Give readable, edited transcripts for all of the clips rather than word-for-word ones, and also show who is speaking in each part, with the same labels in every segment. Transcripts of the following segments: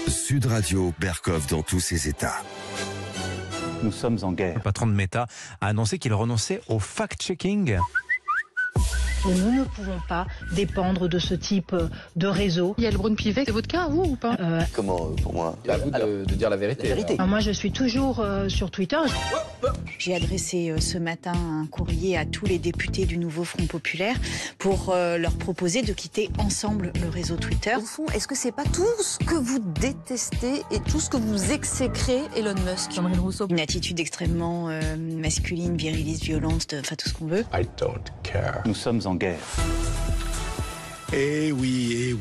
Speaker 1: Sud Radio, Berkov dans tous ses états.
Speaker 2: Nous sommes en guerre.
Speaker 3: Le patron de Meta a annoncé qu'il renonçait au fact-checking.
Speaker 4: Nous ne pouvons pas dépendre de ce type de réseau.
Speaker 5: Il y a le Braun-Pivet, c'est votre cas, vous, ou pas
Speaker 6: Comment, pour moi?
Speaker 7: À vous de dire la vérité.
Speaker 4: Moi, je suis toujours sur Twitter.
Speaker 8: J'ai adressé ce matin un courrier à tous les députés du nouveau Front Populaire pour leur proposer de quitter ensemble le réseau Twitter.
Speaker 9: Au fond, est-ce que c'est pas tout ce que vous détestez et tout ce que vous exécrez Elon Musk?
Speaker 5: Sandrine Rousseau.
Speaker 8: Une attitude extrêmement masculine, viriliste, violente, enfin tout ce qu'on veut.
Speaker 7: I don't care.
Speaker 2: Nous sommes en guerre.
Speaker 10: Eh oui,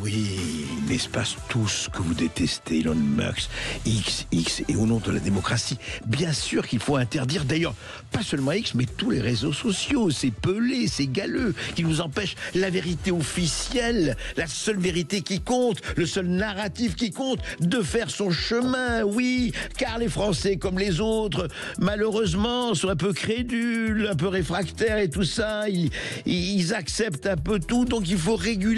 Speaker 10: n'est-ce pas tout ce que vous détestez, Elon Musk, X, et au nom de la démocratie, bien sûr qu'il faut interdire, d'ailleurs, pas seulement X, mais tous les réseaux sociaux, ces pelés, ces galeux, qui nous empêchent la vérité officielle, la seule vérité qui compte, le seul narratif qui compte, de faire son chemin, oui, car les Français, comme les autres, malheureusement, sont un peu crédules, un peu réfractaires et tout ça, ils acceptent un peu tout, donc il faut réguler.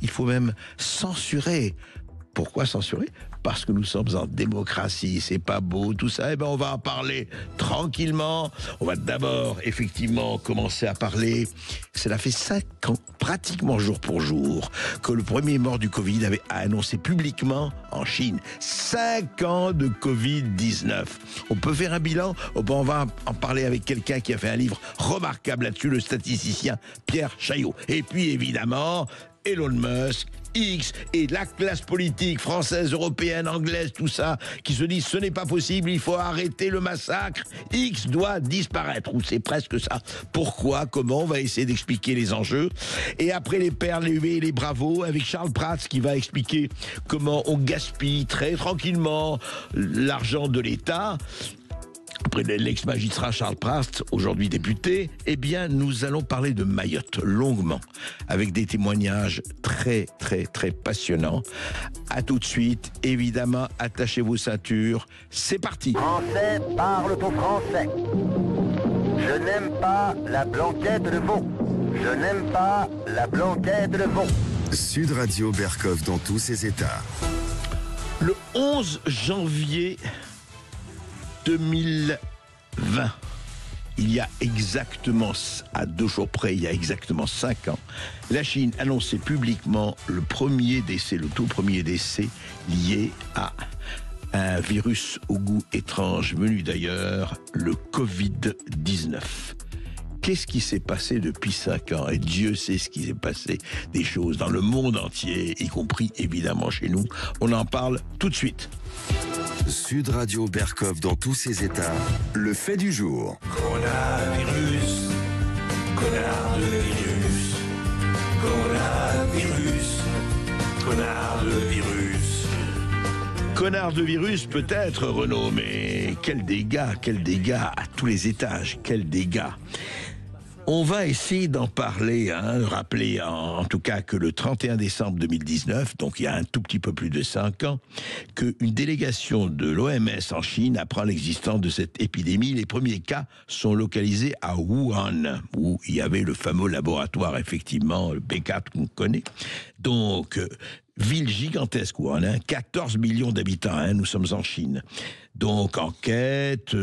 Speaker 10: Il faut même censurer. Pourquoi censurer? Parce que nous sommes en démocratie, c'est pas beau tout ça. Eh ben on va en parler tranquillement. On va d'abord effectivement commencer à parler. Cela fait 5 ans, pratiquement jour pour jour, que le premier mort du Covid avait annoncé publiquement en Chine. 5 ans de Covid-19. On peut faire un bilan? Oh ben on va en parler avec quelqu'un qui a fait un livre remarquable là-dessus, le statisticien Pierre Chaillot. Et puis évidemment, Elon Musk, X et la classe politique française, européenne, anglaise, tout ça, qui se disent ce n'est pas possible, il faut arrêter le massacre, X doit disparaître, ou c'est presque ça. Pourquoi, comment, on va essayer d'expliquer les enjeux. Et après les perles, les huées et les bravos, avec Charles Prats qui va expliquer comment on gaspille très tranquillement l'argent de l'État. Après l'ex-magistrat Charles Prats, aujourd'hui député, eh bien, nous allons parler de Mayotte longuement, avec des témoignages très passionnants. À tout de suite, évidemment, attachez vos ceintures, c'est parti.
Speaker 11: Français parle au français. Je n'aime pas la blanquette de veau. Je n'aime pas la blanquette de veau.
Speaker 1: Sud Radio, Berkov dans tous ses états.
Speaker 10: Le 11 janvier 2020, il y a exactement, à 2 jours près, il y a exactement 5 ans, la Chine annonçait publiquement le tout premier décès lié à un virus au goût étrange venu d'ailleurs, le Covid-19. Qu'est-ce qui s'est passé depuis 5 ans? Et Dieu sait ce qui s'est passé, des choses dans le monde entier, y compris évidemment chez nous. On en parle tout de suite.
Speaker 1: Sud Radio, Berkov dans tous ses états. Le fait du jour.
Speaker 12: Coronavirus, connard de virus, coronavirus, connard de virus.
Speaker 10: Connard de virus peut-être, Renaud, mais quel dégât à tous les étages, quel dégât. On va essayer d'en parler, rappeler en tout cas que le 31 décembre 2019, donc il y a un tout petit peu plus de 5 ans, qu'une délégation de l'OMS en Chine apprend l'existence de cette épidémie. Les premiers cas sont localisés à Wuhan, où il y avait le fameux laboratoire, effectivement, le B4 qu'on connaît. Donc, ville gigantesque, Wuhan, 14 millions d'habitants, nous sommes en Chine. Donc, enquête,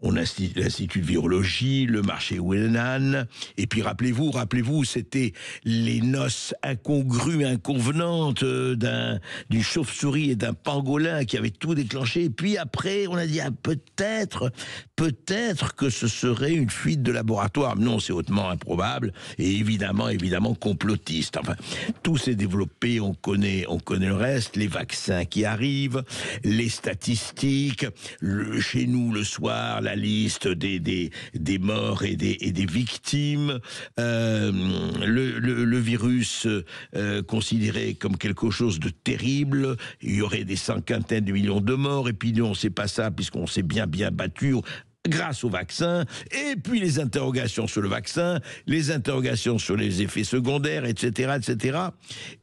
Speaker 10: on a l'Institut de virologie, le marché Wuhan, et puis rappelez-vous, c'était les noces incongrues, inconvenantes d'une chauve-souris et d'un pangolin qui avaient tout déclenché, et puis après, on a dit, peut-être que ce serait une fuite de laboratoire. Non, c'est hautement improbable, et évidemment complotiste. Enfin, tout s'est développé, on connaît le reste, les vaccins qui arrivent, les statistiques, chez nous le soir, la liste des morts et des victimes, le virus considéré comme quelque chose de terrible, il y aurait des cinquantaines de millions de morts, et puis non, c'est pas ça, puisqu'on s'est bien battu grâce au vaccin, et puis les interrogations sur le vaccin, les interrogations sur les effets secondaires, etc.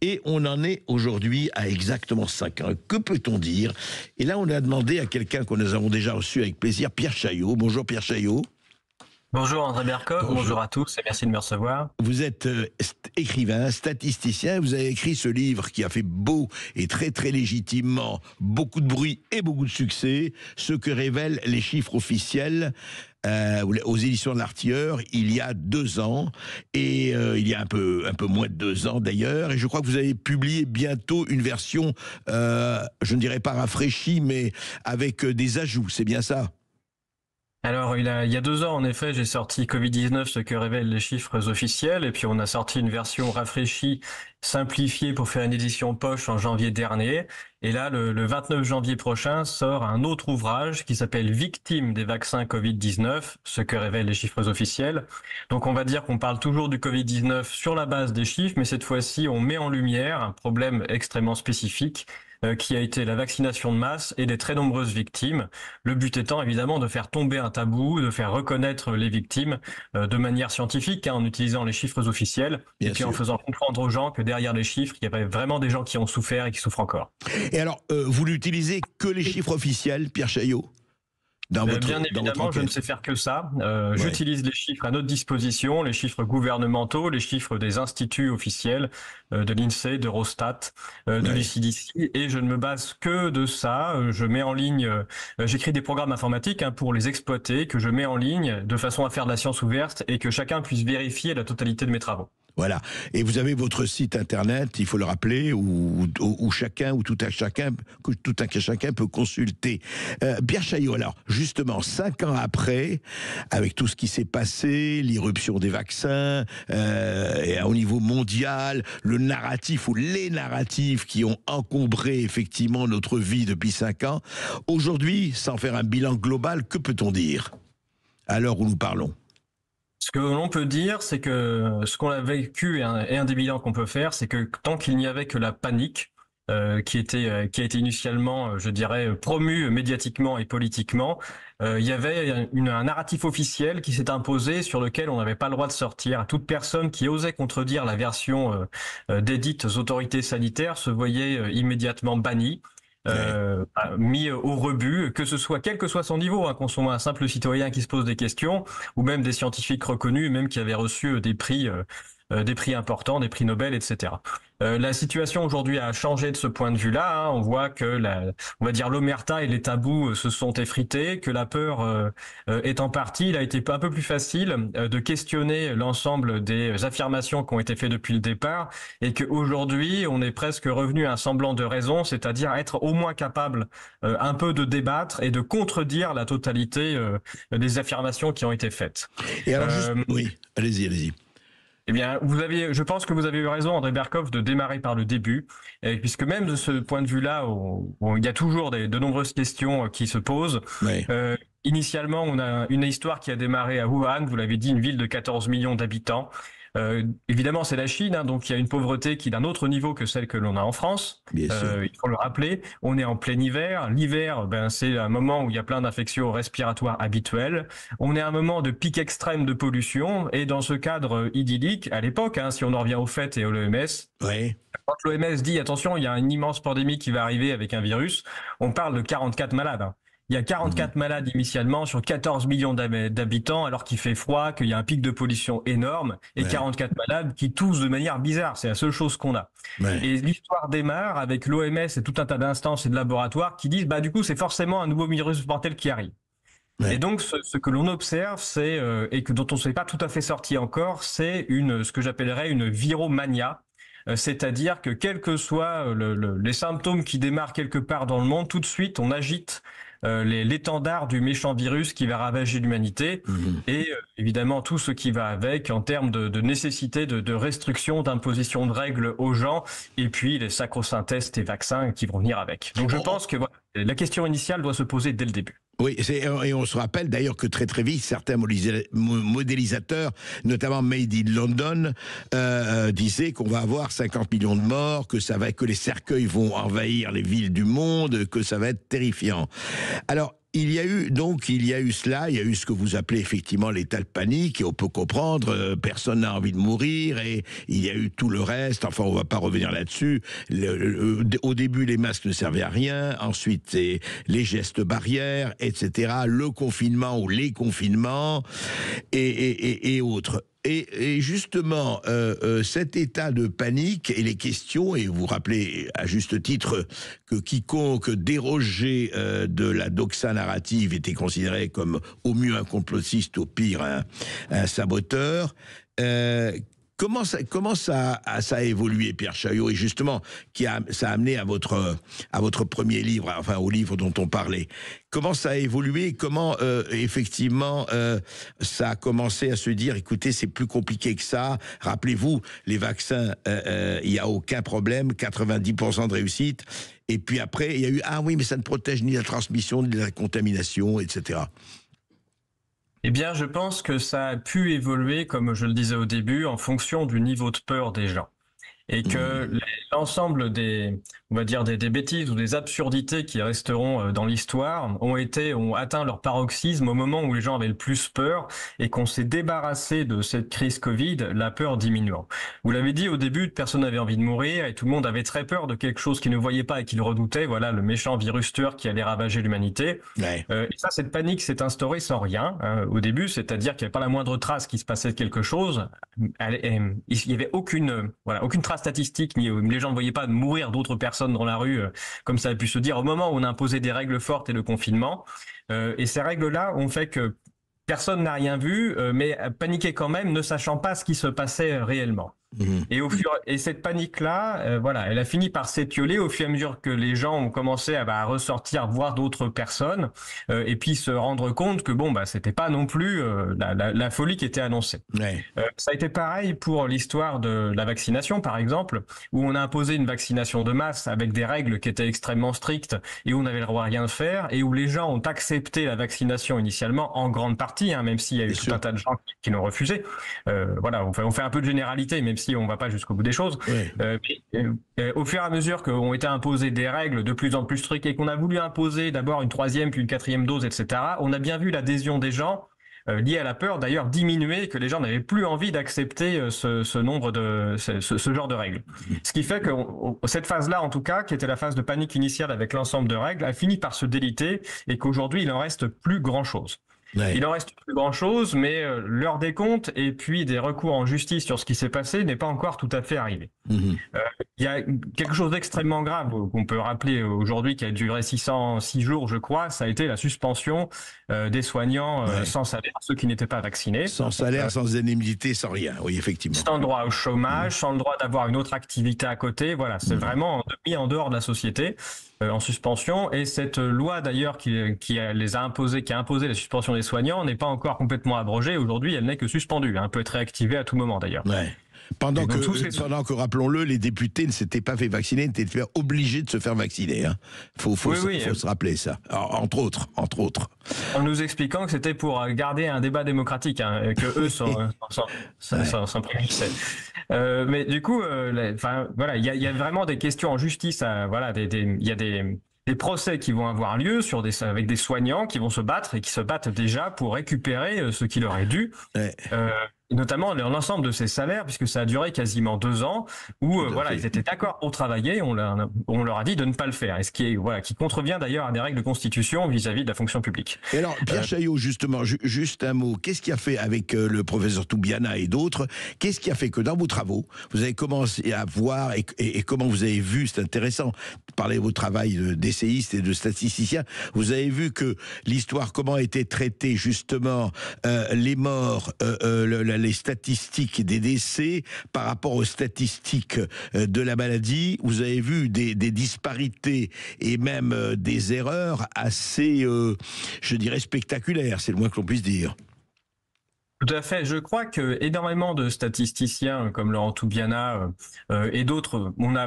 Speaker 10: Et on en est aujourd'hui à exactement 5 ans. Que peut-on dire? Et là, on a demandé à quelqu'un que nous avons déjà reçu avec plaisir, Pierre Chaillot. Bonjour Pierre Chaillot.
Speaker 6: Bonjour André Berkoff, bonjour à tous et merci de me recevoir.
Speaker 10: Vous êtes écrivain, statisticien, vous avez écrit ce livre qui a fait beau et très très légitimement beaucoup de bruit et beaucoup de succès, ce que révèlent les chiffres officiels aux éditions de l'Artilleur il y a 2 ans, et il y a un peu moins de 2 ans d'ailleurs, et je crois que vous allez publier bientôt une version, je ne dirais pas rafraîchie, mais avec des ajouts, c'est bien ça ?
Speaker 6: Alors, il y a 2 ans, en effet, j'ai sorti Covid-19, ce que révèlent les chiffres officiels, et puis on a sorti une version rafraîchie, simplifiée pour faire une édition poche en janvier dernier. Et là, le 29 janvier prochain, sort un autre ouvrage qui s'appelle Victimes des vaccins Covid-19, ce que révèlent les chiffres officiels. Donc, on va dire qu'on parle toujours du Covid-19 sur la base des chiffres, mais cette fois-ci, on met en lumière un problème extrêmement spécifique, qui a été la vaccination de masse et des très nombreuses victimes. Le but étant évidemment de faire tomber un tabou, de faire reconnaître les victimes de manière scientifique, en utilisant les chiffres officiels, et puis en faisant comprendre aux gens que derrière les chiffres, il y a vraiment des gens qui ont souffert et qui souffrent encore.
Speaker 10: Et alors, vous n'utilisez que les chiffres officiels, Pierre Chaillot ?
Speaker 6: Bien évidemment, je ne sais faire que ça. J'utilise les chiffres à notre disposition, les chiffres gouvernementaux, les chiffres des instituts officiels, de l'INSEE, d'Eurostat, de l'ECDC, et je ne me base que de ça. Je mets en ligne, j'écris des programmes informatiques pour les exploiter, que je mets en ligne de façon à faire de la science ouverte et que chacun puisse vérifier la totalité de mes travaux.
Speaker 10: Voilà. Et vous avez votre site internet, il faut le rappeler, où tout un chacun peut consulter. Pierre Chaillot, alors, justement, 5 ans après, avec tout ce qui s'est passé, l'irruption des vaccins, et au niveau mondial, le narratif ou les narratifs qui ont encombré effectivement notre vie depuis 5 ans, aujourd'hui, sans faire un bilan global, que peut-on dire à l'heure où nous parlons ?
Speaker 6: Ce que l'on peut dire, c'est que ce qu'on a vécu et un des bilans qu'on peut faire, c'est que tant qu'il n'y avait que la panique, qui a été initialement, je dirais, promue médiatiquement et politiquement, il y avait un narratif officiel qui s'est imposé sur lequel on n'avait pas le droit de sortir. Toute personne qui osait contredire la version des dites autorités sanitaires se voyait immédiatement bannie. Mis au rebut, que ce soit quel que soit son niveau, qu'on soit un simple citoyen qui se pose des questions, ou même des scientifiques reconnus, même qui avaient reçu des prix importants, des prix Nobel, etc. La situation aujourd'hui a changé de ce point de vue-là. On voit que on va dire l'omerta et les tabous se sont effrités, que la peur étant partie, il a été un peu plus facile de questionner l'ensemble des affirmations qui ont été faites depuis le départ, et qu'aujourd'hui on est presque revenu à un semblant de raison, c'est-à-dire être au moins capable un peu de débattre et de contredire la totalité des affirmations qui ont été faites.
Speaker 10: Et alors oui, allez-y.
Speaker 6: Eh bien, je pense que vous avez eu raison, André Berkoff, de démarrer par le début, puisque même de ce point de vue-là, il y a toujours de nombreuses questions qui se posent. Oui. Initialement, on a une histoire qui a démarré à Wuhan, vous l'avez dit, une ville de 14 millions d'habitants. Évidemment, c'est la Chine, donc il y a une pauvreté qui est d'un autre niveau que celle que l'on a en France. Il faut le rappeler. On est en plein hiver. L'hiver, c'est un moment où il y a plein d'infections respiratoires habituelles. On est à un moment de pic extrême de pollution. Et dans ce cadre idyllique, à l'époque, si on en revient au fait et au l'OMS, quand l'OMS dit attention, il y a une immense pandémie qui va arriver avec un virus, on parle de 44 malades. Il y a 44 malades initialement sur 14 millions d'habitants, alors qu'il fait froid, qu'il y a un pic de pollution énorme, et 44 malades qui toussent de manière bizarre. C'est la seule chose qu'on a. Et l'histoire démarre avec l'OMS et tout un tas d'instances et de laboratoires qui disent, du coup, c'est forcément un nouveau virus mortel qui arrive. Et donc, ce que l'on observe, c'est, et dont on ne s'est pas tout à fait sorti encore, c'est ce que j'appellerais une viromania. C'est-à-dire que quels que soient les symptômes qui démarrent quelque part dans le monde, tout de suite, on agite l'étendard du méchant virus qui va ravager l'humanité et évidemment tout ce qui va avec en termes de nécessité de restriction, d'imposition de règles aux gens, et puis les sacro-saints tests et vaccins qui vont venir avec. Donc je pense que la question initiale doit se poser dès le début.
Speaker 10: Oui, et on se rappelle d'ailleurs que très très vite, certains modélisateurs, notamment Made in London, disaient qu'on va avoir 50 millions de morts, que les cercueils vont envahir les villes du monde, que ça va être terrifiant. Alors, il y a eu cela, il y a eu ce que vous appelez effectivement l'état de panique, et on peut comprendre, personne n'a envie de mourir, et il y a eu tout le reste, enfin on va pas revenir là-dessus. Au début, les masques ne servaient à rien, ensuite les gestes barrières, etc., le confinement ou les confinements, et autres. Et justement, cet état de panique et les questions, et vous rappelez à juste titre que quiconque dérogeait de la doxa narrative était considéré comme au mieux un complotiste, au pire un saboteur. Comment ça a évolué, Pierre Chaillot, et justement, ça a amené à votre premier livre, enfin au livre dont on parlait. Comment ça a évolué? Comment effectivement ça a commencé à se dire, écoutez, c'est plus compliqué que ça. Rappelez-vous, les vaccins, il y a aucun problème, 90% de réussite. Et puis après, il y a eu oui, mais ça ne protège ni la transmission ni la contamination, etc.
Speaker 6: Eh bien, je pense que ça a pu évoluer, comme je le disais au début, en fonction du niveau de peur des gens. Et que l'ensemble des bêtises ou des absurdités qui resteront dans l'histoire ont atteint leur paroxysme au moment où les gens avaient le plus peur et qu'on s'est débarrassé de cette crise Covid, la peur diminuant. Vous l'avez dit au début, personne n'avait envie de mourir et tout le monde avait très peur de quelque chose qu'ils ne voyaient pas et qu'ils redoutait. Voilà, le méchant virus tueur qui allait ravager l'humanité. Ouais. Et ça, cette panique s'est instaurée sans rien au début, c'est-à-dire qu'il n'y avait pas la moindre trace qu'il se passait quelque chose. Il n'y avait aucune trace statistique, les gens ne voyaient pas mourir d'autres personnes dans la rue, comme ça a pu se dire au moment où on a imposé des règles fortes et le confinement. Et ces règles-là ont fait que personne n'a rien vu, mais paniquait quand même, ne sachant pas ce qui se passait réellement. Et cette panique-là, elle a fini par s'étioler au fur et à mesure que les gens ont commencé à ressortir, voir d'autres personnes, et puis se rendre compte que c'était pas non plus la folie qui était annoncée. Ouais. Ça a été pareil pour l'histoire de la vaccination, par exemple, où on a imposé une vaccination de masse avec des règles qui étaient extrêmement strictes et où on avait le droit à rien faire, et où les gens ont accepté la vaccination initialement en grande partie, même s'il y a eu tout un tas de gens qui l'ont refusé. On fait un peu de généralité, même si on va pas jusqu'au bout des choses. Ouais. Au fur et à mesure qu'ont été imposées des règles de plus en plus strictes et qu'on a voulu imposer d'abord une 3e puis une 4e dose, etc., on a bien vu l'adhésion des gens liée à la peur d'ailleurs diminuer, que les gens n'avaient plus envie d'accepter ce genre de règles. Ce qui fait que cette phase-là, en tout cas, qui était la phase de panique initiale avec l'ensemble de règles, a fini par se déliter et qu'aujourd'hui, il en reste plus grand-chose. Ouais. Il en reste plus grand-chose, mais l'heure des comptes et puis des recours en justice sur ce qui s'est passé n'est pas encore tout à fait arrivé. Il y a quelque chose d'extrêmement grave qu'on peut rappeler aujourd'hui, qui a duré 6 jours, je crois, ça a été la suspension des soignants sans salaire, ceux qui n'étaient pas vaccinés.
Speaker 10: Sans salaire, sans indemnité, sans rien, oui, effectivement.
Speaker 6: Sans droit au chômage, sans le droit d'avoir une autre activité à côté, voilà, c'est vraiment mis en dehors de la société. En suspension, et cette loi d'ailleurs qui a imposé la suspension des soignants n'est pas encore complètement abrogée. Aujourd'hui, elle n'est que suspendue. Elle peut être réactivée à tout moment d'ailleurs. Ouais.
Speaker 10: Pendant que, rappelons-le, les députés ne s'étaient pas fait vacciner, n'étaient obligés de se faire vacciner. Faut se rappeler ça. Entre autres.
Speaker 6: En nous expliquant que c'était pour garder un débat démocratique, que eux s'en préoccupaient. Mais du coup, il y a vraiment des questions en justice. Il y a des procès qui vont avoir lieu avec des soignants qui vont se battre et qui se battent déjà pour récupérer ce qui leur est dû. Ouais. Notamment l'ensemble de ces salaires, puisque ça a duré quasiment 2 ans, où ils étaient d'accord pour travailler, on leur a dit de ne pas le faire, et ce qui contrevient d'ailleurs à des règles de constitution vis-à-vis de la fonction publique.
Speaker 10: Et alors, Pierre Chaillot, justement, juste un mot, qu'est-ce qui a fait avec le professeur Toubiana et d'autres, qu'est-ce qui a fait que dans vos travaux, vous avez commencé à voir, et comment vous avez vu, c'est intéressant, parler de vos travail d'essayiste et de statisticien, vous avez vu que l'histoire, comment était traitée justement les morts, les statistiques des décès par rapport aux statistiques de la maladie, vous avez vu des disparités et même des erreurs assez, je dirais, spectaculaires, c'est le moins que l'on puisse dire.
Speaker 6: Tout à fait. Je crois que énormément de statisticiens comme Laurent Toubiana et d'autres, on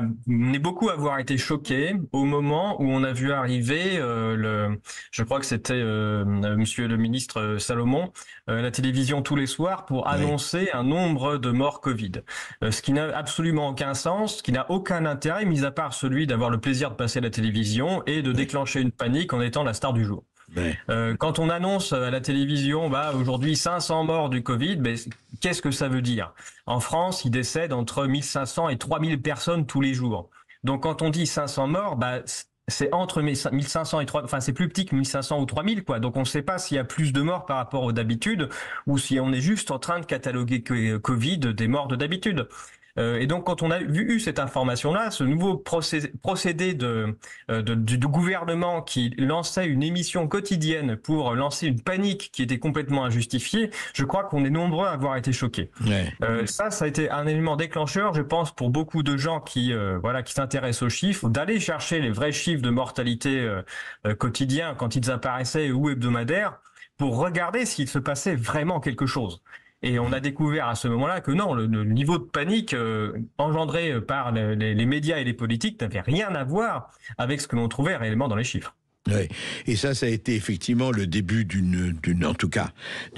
Speaker 6: est beaucoup à avoir été choqués au moment où on a vu arriver je crois que c'était Monsieur le ministre Salomon, la télévision tous les soirs pour annoncer un nombre de morts Covid. Ce qui n'a absolument aucun sens, ce qui n'a aucun intérêt, mis à part celui d'avoir le plaisir de passer à la télévision et de déclencher une panique en étant la star du jour. Quand on annonce à la télévision, aujourd'hui 500 morts du Covid, qu'est-ce que ça veut dire? En France, il décède entre 1500 et 3000 personnes tous les jours. Donc quand on dit 500 morts, c'est entre 1500 et 3000, enfin c'est plus petit que 1500 ou 3000 quoi. Donc on ne sait pas s'il y a plus de morts par rapport aux d'habitude ou si on est juste en train de cataloguer Covid des morts de d'habitude. Et donc quand on a eu cette information-là, ce nouveau procédé du gouvernement qui lançait une émission quotidienne pour lancer une panique qui était complètement injustifiée, je crois qu'on est nombreux à avoir été choqués. Ça a été un élément déclencheur, je pense, pour beaucoup de gens qui s'intéressent aux chiffres, d'aller chercher les vrais chiffres de mortalité quotidiens quand ils apparaissaient ou hebdomadaires, pour regarder s'il se passait vraiment quelque chose. Et on a découvert à ce moment-là que non, le niveau de panique engendré par les médias et les politiques n'avait rien à voir avec ce que l'on trouvait réellement dans les chiffres.
Speaker 10: Oui. Et ça a été effectivement le début d'une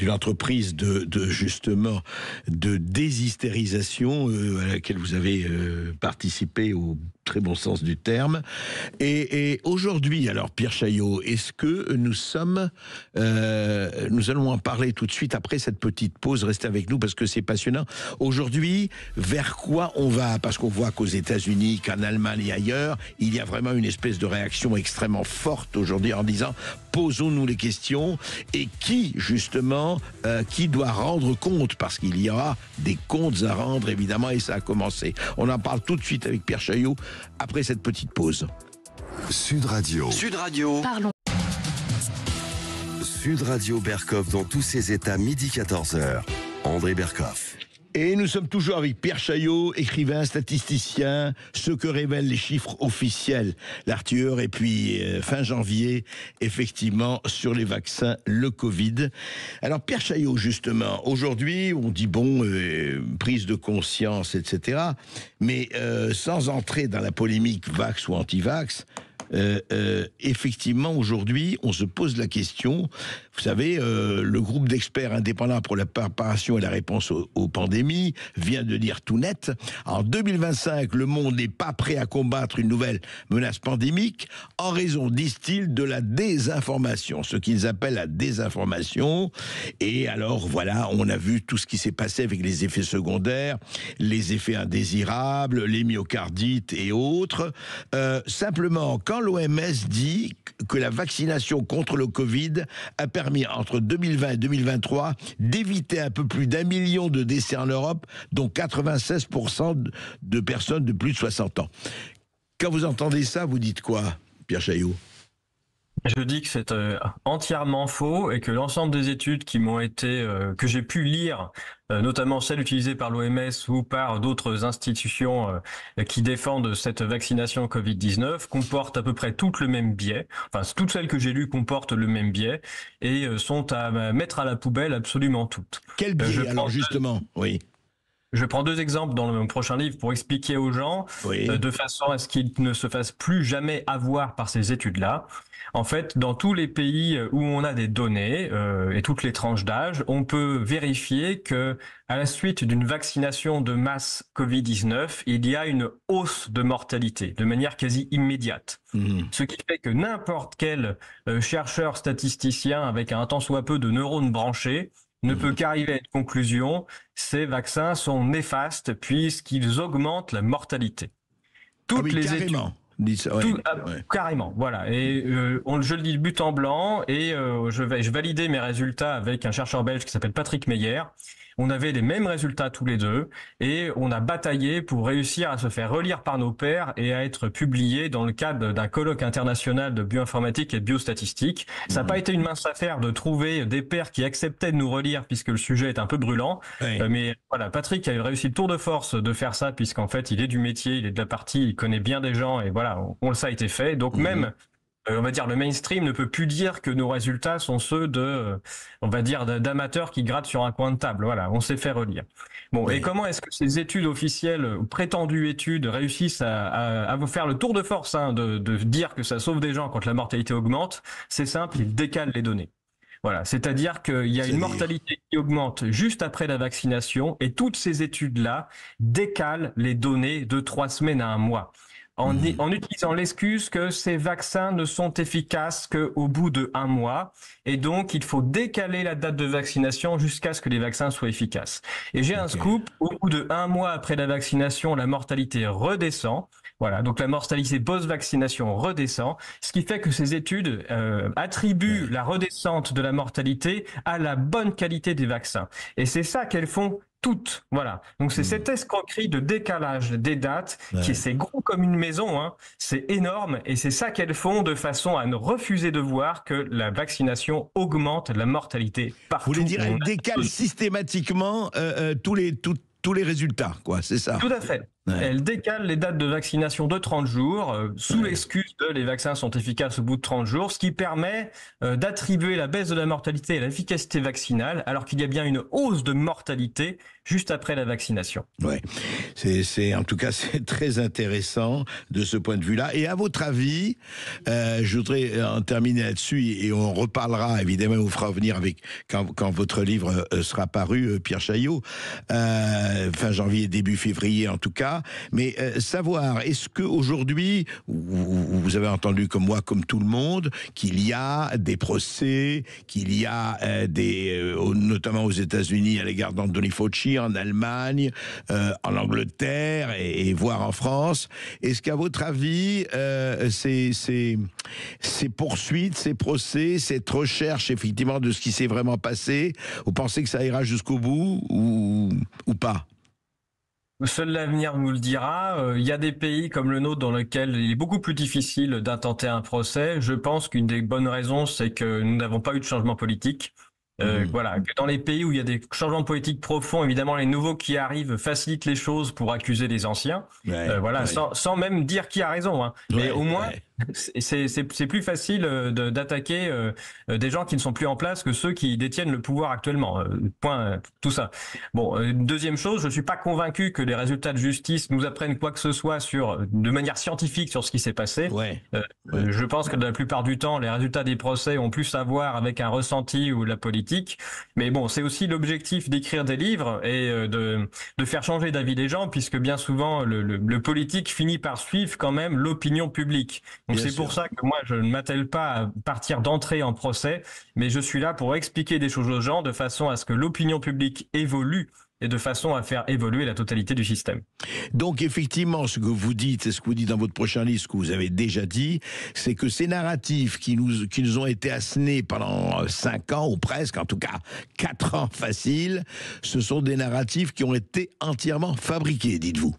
Speaker 10: entreprise justement de déshystérisation à laquelle vous avez participé au très bon sens du terme. Et aujourd'hui, alors Pierre Chaillot, est-ce que nous allons en parler tout de suite après cette petite pause. Restez avec nous parce que c'est passionnant. Aujourd'hui, vers quoi on va? Parce qu'on voit qu'aux États-Unis, qu'en Allemagne et ailleurs, il y a vraiment une espèce de réaction extrêmement forte aujourd'hui en disant posons-nous les questions et qui justement qui doit rendre compte, parce qu'il y aura des comptes à rendre évidemment et ça a commencé. On en parle tout de suite avec Pierre Chaillot après cette petite pause.
Speaker 1: Sud Radio.
Speaker 4: Parlons.
Speaker 1: Sud Radio Berkov dans tous ses états, midi 14h. André Berkov.
Speaker 10: Et nous sommes toujours avec Pierre Chaillot, écrivain, statisticien, ce que révèlent les chiffres officiels, l'Arthur, et puis fin janvier, effectivement, sur les vaccins, le Covid. Alors Pierre Chaillot, justement, aujourd'hui, on dit prise de conscience, etc. Mais sans entrer dans la polémique vax ou anti-vax, effectivement, aujourd'hui, on se pose la question. Vous savez, le groupe d'experts indépendants pour la préparation et la réponse aux pandémies vient de dire tout net. En 2025, le monde n'est pas prêt à combattre une nouvelle menace pandémique en raison, disent-ils, de la désinformation, ce qu'ils appellent la désinformation. Et alors, voilà, on a vu tout ce qui s'est passé avec les effets secondaires, les effets indésirables, les myocardites et autres. Simplement, quand l'OMS dit que la vaccination contre le Covid a permis entre 2020 et 2023 d'éviter un peu plus d'1 million de décès en Europe, dont 96% de personnes de plus de 60 ans. Quand vous entendez ça, vous dites quoi, Pierre Chaillot?
Speaker 6: Je dis que c'est entièrement faux et que l'ensemble des études qui m'ont été que j'ai pu lire, notamment celles utilisées par l'OMS ou par d'autres institutions qui défendent cette vaccination Covid-19, comportent à peu près toutes le même biais. Enfin, toutes celles que j'ai lues comportent le même biais et sont à mettre à la poubelle absolument toutes.
Speaker 10: Quel biais alors justement? Oui.
Speaker 6: Je prends 2 exemples dans le prochain livre pour expliquer aux gens, de façon à ce qu'ils ne se fassent plus jamais avoir par ces études-là. En fait, dans tous les pays où on a des données et toutes les tranches d'âge, on peut vérifier que, à la suite d'une vaccination de masse Covid-19, il y a une hausse de mortalité de manière quasi immédiate. Ce qui fait que n'importe quel chercheur statisticien avec un tant soit peu de neurones branchés ne peut qu'arriver à une conclusion: ces vaccins sont néfastes puisqu'ils augmentent la mortalité. Toutes les études. Carrément, voilà. Et je le dis de but en blanc et je validais mes résultats avec un chercheur belge qui s'appelle Patrick Meyer. On avait les mêmes résultats tous les deux et on a bataillé pour réussir à se faire relire par nos pairs et à être publié dans le cadre d'un colloque international de bioinformatique et de biostatistique. Ça n'a pas été une mince affaire de trouver des pairs qui acceptaient de nous relire puisque le sujet est un peu brûlant. Mais voilà, Patrick a réussi le tour de force de faire ça puisqu'en fait il est du métier, il est de la partie, il connaît bien des gens et voilà, ça a été fait. Donc même on va dire le mainstream ne peut plus dire que nos résultats sont ceux d'amateurs qui grattent sur un coin de table. Voilà, on s'est fait relire. Bon, et comment est-ce que ces études officielles, prétendues études, réussissent à vous faire le tour de force de dire que ça sauve des gens quand la mortalité augmente? C'est simple, ils décalent les données. Voilà, c'est-à-dire qu'il y a une mortalité qui augmente juste après la vaccination et toutes ces études-là décalent les données de 3 semaines à 1 mois. en utilisant l'excuse que ces vaccins ne sont efficaces qu'au bout de 1 mois. Et donc, il faut décaler la date de vaccination jusqu'à ce que les vaccins soient efficaces. Et j'ai un scoop, au bout de 1 mois après la vaccination, la mortalité redescend. Voilà, donc la mortalité post-vaccination redescend, ce qui fait que ces études attribuent la redescente de la mortalité à la bonne qualité des vaccins. Et c'est ça qu'elles font toutes. Voilà. Donc c'est cette escroquerie de décalage des dates c'est gros comme une maison, hein. C'est énorme et c'est ça qu'elles font de façon à ne refuser de voir que la vaccination augmente la mortalité partout.
Speaker 10: Vous voulez dire, elle décale systématiquement tous les résultats, quoi, c'est ça?
Speaker 6: Tout à fait. Ouais. Elle décale les dates de vaccination de 30 jours, sous l'excuse que les vaccins sont efficaces au bout de 30 jours, ce qui permet d'attribuer la baisse de la mortalité à l'efficacité vaccinale, alors qu'il y a bien une hausse de mortalité juste après la vaccination.
Speaker 10: Ouais, en tout cas, c'est très intéressant de ce point de vue-là. Et à votre avis, je voudrais en terminer là-dessus, et on reparlera, évidemment, on vous fera venir avec, quand votre livre sera paru, Pierre Chaillot, fin janvier, début février en tout cas. Mais savoir, est-ce qu'aujourd'hui, vous avez entendu comme moi, comme tout le monde, qu'il y a des procès, qu'il y a notamment aux États-Unis à l'égard d'Anthony Fauci, en Allemagne, en Angleterre et voire en France. Est-ce qu'à votre avis, ces poursuites, ces procès, cette recherche effectivement de ce qui s'est vraiment passé, vous pensez que ça ira jusqu'au bout ou pas?
Speaker 6: Seul l'avenir nous le dira. Il y a des pays comme le nôtre dans lesquels il est beaucoup plus difficile d'intenter un procès. Je pense qu'une des bonnes raisons, c'est que nous n'avons pas eu de changement politique. Voilà, que dans les pays où il y a des changements politiques profonds, évidemment, les nouveaux qui arrivent facilitent les choses pour accuser les anciens. Voilà, sans même dire qui a raison, hein. Mais au moins, c'est plus facile d'attaquer des gens qui ne sont plus en place que ceux qui détiennent le pouvoir actuellement. Point, tout ça. Bon, deuxième chose, je suis pas convaincu que les résultats de justice nous apprennent quoi que ce soit de manière scientifique sur ce qui s'est passé. Je pense que la plupart du temps, les résultats des procès ont plus à voir avec un ressenti ou la politique. Mais bon, c'est aussi l'objectif d'écrire des livres et de faire changer d'avis les gens, puisque bien souvent, le politique finit par suivre quand même l'opinion publique. Donc c'est pour ça que moi, je ne m'attelle pas à partir d'entrer en procès, mais je suis là pour expliquer des choses aux gens de façon à ce que l'opinion publique évolue et de façon à faire évoluer la totalité du système.
Speaker 10: Donc effectivement, ce que vous dites, et ce que vous dites dans votre prochain livre, ce que vous avez déjà dit, c'est que ces narratifs qui nous ont été assénés pendant 5 ans, ou presque, en tout cas 4 ans facile, ce sont des narratifs qui ont été entièrement fabriqués, dites-vous.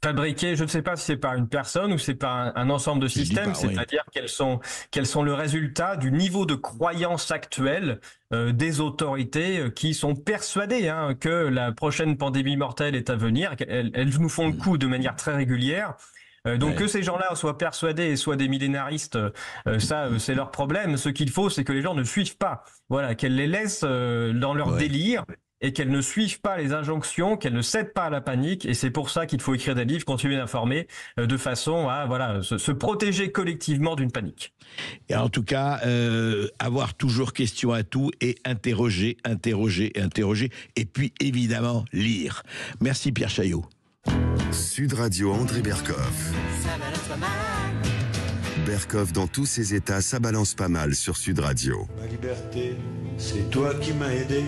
Speaker 6: Fabriqués, je ne sais pas si c'est par une personne ou c'est par un ensemble de systèmes, c'est-à-dire quels sont le résultat du niveau de croyance actuel des autorités qui sont persuadées que la prochaine pandémie mortelle est à venir. Elles nous font le coup de manière très régulière. Donc que ces gens-là soient persuadés et soient des millénaristes, ça c'est leur problème. Ce qu'il faut, c'est que les gens ne suivent pas. Voilà, qu'elles les laissent dans leur délire. Et qu'elles ne suivent pas les injonctions, qu'elles ne cèdent pas à la panique. Et c'est pour ça qu'il faut écrire des livres, continuer d'informer, de façon à se protéger collectivement d'une panique.
Speaker 10: Et en tout cas, avoir toujours question à tout et interroger. Et puis évidemment, lire. Merci Pierre Chaillot.
Speaker 1: Sud Radio, André Berkoff. Berkoff dans tous ses états, ça balance pas mal sur Sud Radio.
Speaker 12: Ma liberté, c'est toi qui m'as aidé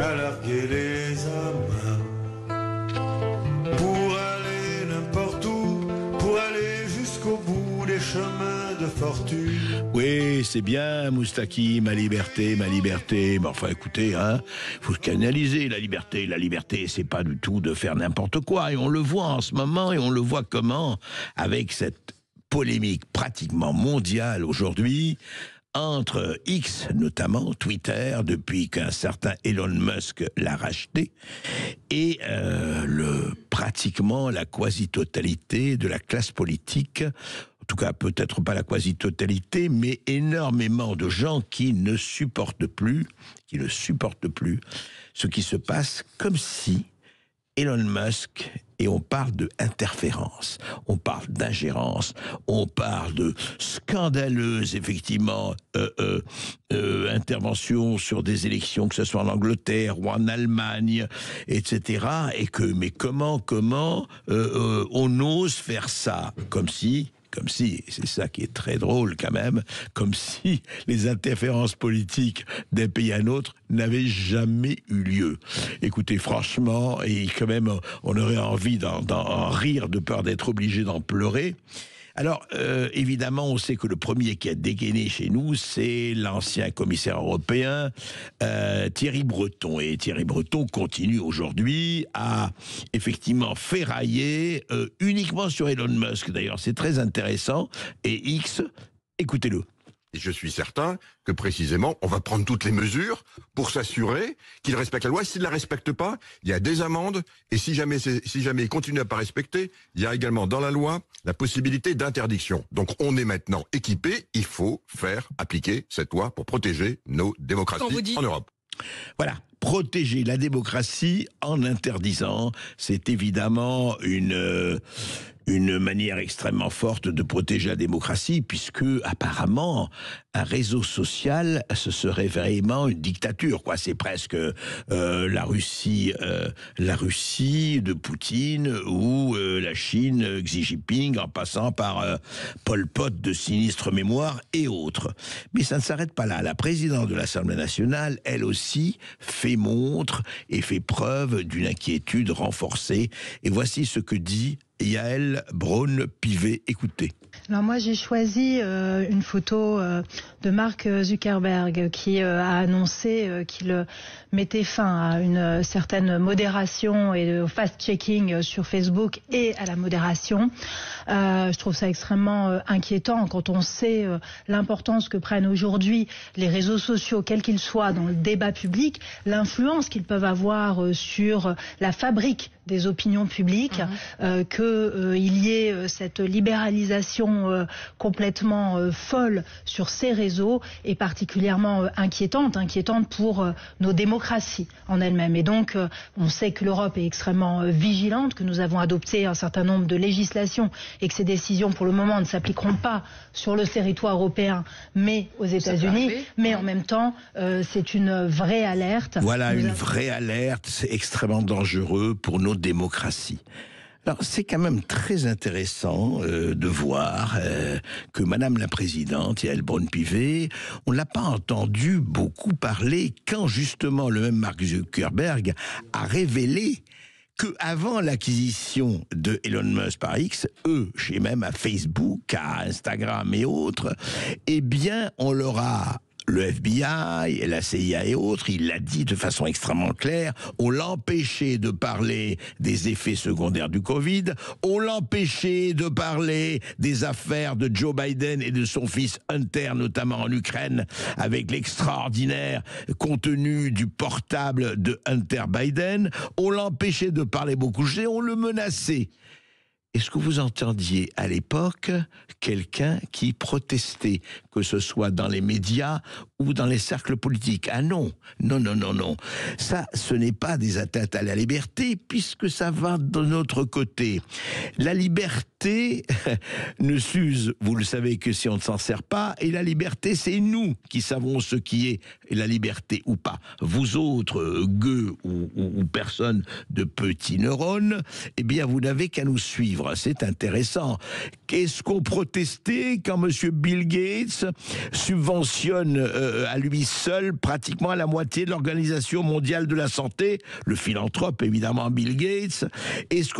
Speaker 12: à larguer les amarres, pour aller n'importe où, pour aller jusqu'au bout des chemins de fortune.
Speaker 10: Oui, c'est bien, Moustaki, ma liberté. Mais enfin, écoutez, faut se canaliser, la liberté. La liberté, c'est pas du tout de faire n'importe quoi. Et on le voit en ce moment, et on le voit comment, avec cette polémique pratiquement mondiale aujourd'hui, entre X, notamment Twitter, depuis qu'un certain Elon Musk l'a racheté, et pratiquement la quasi-totalité de la classe politique, en tout cas peut-être pas la quasi-totalité, mais énormément de gens qui ne supportent plus ce qui se passe, comme si, Elon Musk et on parle de interférence, on parle d'ingérence, on parle de scandaleuse, effectivement, intervention sur des élections, que ce soit en Angleterre ou en Allemagne, etc. Mais comment on ose faire ça, comme si, c'est ça qui est très drôle quand même, comme si les interférences politiques d'un pays à un autre n'avaient jamais eu lieu. Écoutez, franchement, et quand même, on aurait envie d'en rire de peur d'être obligé d'en pleurer. Alors, évidemment, on sait que le premier qui a dégainé chez nous, c'est l'ancien commissaire européen, Thierry Breton. Et Thierry Breton continue aujourd'hui à, effectivement, ferrailler uniquement sur Elon Musk. D'ailleurs, c'est très intéressant. Et X, écoutez-le.
Speaker 13: Et je suis certain que précisément, on va prendre toutes les mesures pour s'assurer qu'il respecte la loi. S'il ne la respecte pas, il y a des amendes. Et si jamais il continue à pas respecter, il y a également dans la loi la possibilité d'interdiction. Donc on est maintenant équipé. Il faut faire appliquer cette loi pour protéger nos démocraties en Europe.
Speaker 10: Voilà. Protéger la démocratie en interdisant, c'est évidemment une manière extrêmement forte de protéger la démocratie, puisque apparemment un réseau social, ce serait vraiment une dictature, quoi. C'est presque la Russie de Poutine ou la Chine Xi Jinping, en passant par Pol Pot de sinistre mémoire et autres. Mais ça ne s'arrête pas là. La présidente de l'Assemblée nationale, elle aussi, fait montre et fait preuve d'une inquiétude renforcée. Et voici ce que dit Yael Braun-Pivet. Écoutez.
Speaker 4: Alors moi j'ai choisi une photo de Mark Zuckerberg qui a annoncé qu'il mettait fin à une certaine modération et au fast-checking sur Facebook et à la modération. Je trouve ça extrêmement inquiétant quand on sait l'importance que prennent aujourd'hui les réseaux sociaux, quels qu'ils soient, dans le débat public, l'influence qu'ils peuvent avoir sur la fabrique des opinions publiques, qu'il y ait cette libéralisation complètement folle sur ces réseaux est particulièrement inquiétante pour nos démocraties en elles-mêmes. Et donc, on sait que l'Europe est extrêmement vigilante, que nous avons adopté un certain nombre de législations et que ces décisions, pour le moment, ne s'appliqueront pas sur le territoire européen, mais aux États-Unis. Mais en même temps, c'est une vraie alerte.
Speaker 10: Voilà, une vraie alerte. C'est extrêmement dangereux pour nos démocraties. Alors, c'est quand même très intéressant de voir que Madame la Présidente, Yael Braun-Pivet, on ne l'a pas entendu beaucoup parler quand justement le même Mark Zuckerberg a révélé que avant l'acquisition de Elon Musk par X, chez même à Facebook, à Instagram et autres, eh bien, on leur a... Le FBI, la CIA et autres, il l'a dit de façon extrêmement claire, on l'empêchait de parler des effets secondaires du Covid, on l'empêchait de parler des affaires de Joe Biden et de son fils Hunter, notamment en Ukraine, avec l'extraordinaire contenu du portable de Hunter Biden, on l'empêchait de parler beaucoup de choses, on le menaçait. Est-ce que vous entendiez à l'époque quelqu'un qui protestait, que ce soit dans les médias ou dans les cercles politiques? Ah non, non. Ça, ce n'est pas des atteintes à la liberté, puisque ça va de notre côté. La liberté ne s'use, vous le savez, que si on ne s'en sert pas, et la liberté, c'est nous qui savons ce qui est la liberté ou pas. Vous autres, gueux ou personnes de petits neurones, eh bien, vous n'avez qu'à nous suivre. C'est intéressant. Qu'est-ce qu'on protestait quand M. Bill Gates subventionne à lui seul pratiquement la moitié de l'Organisation mondiale de la santé, le philanthrope évidemment Bill Gates? Est-ce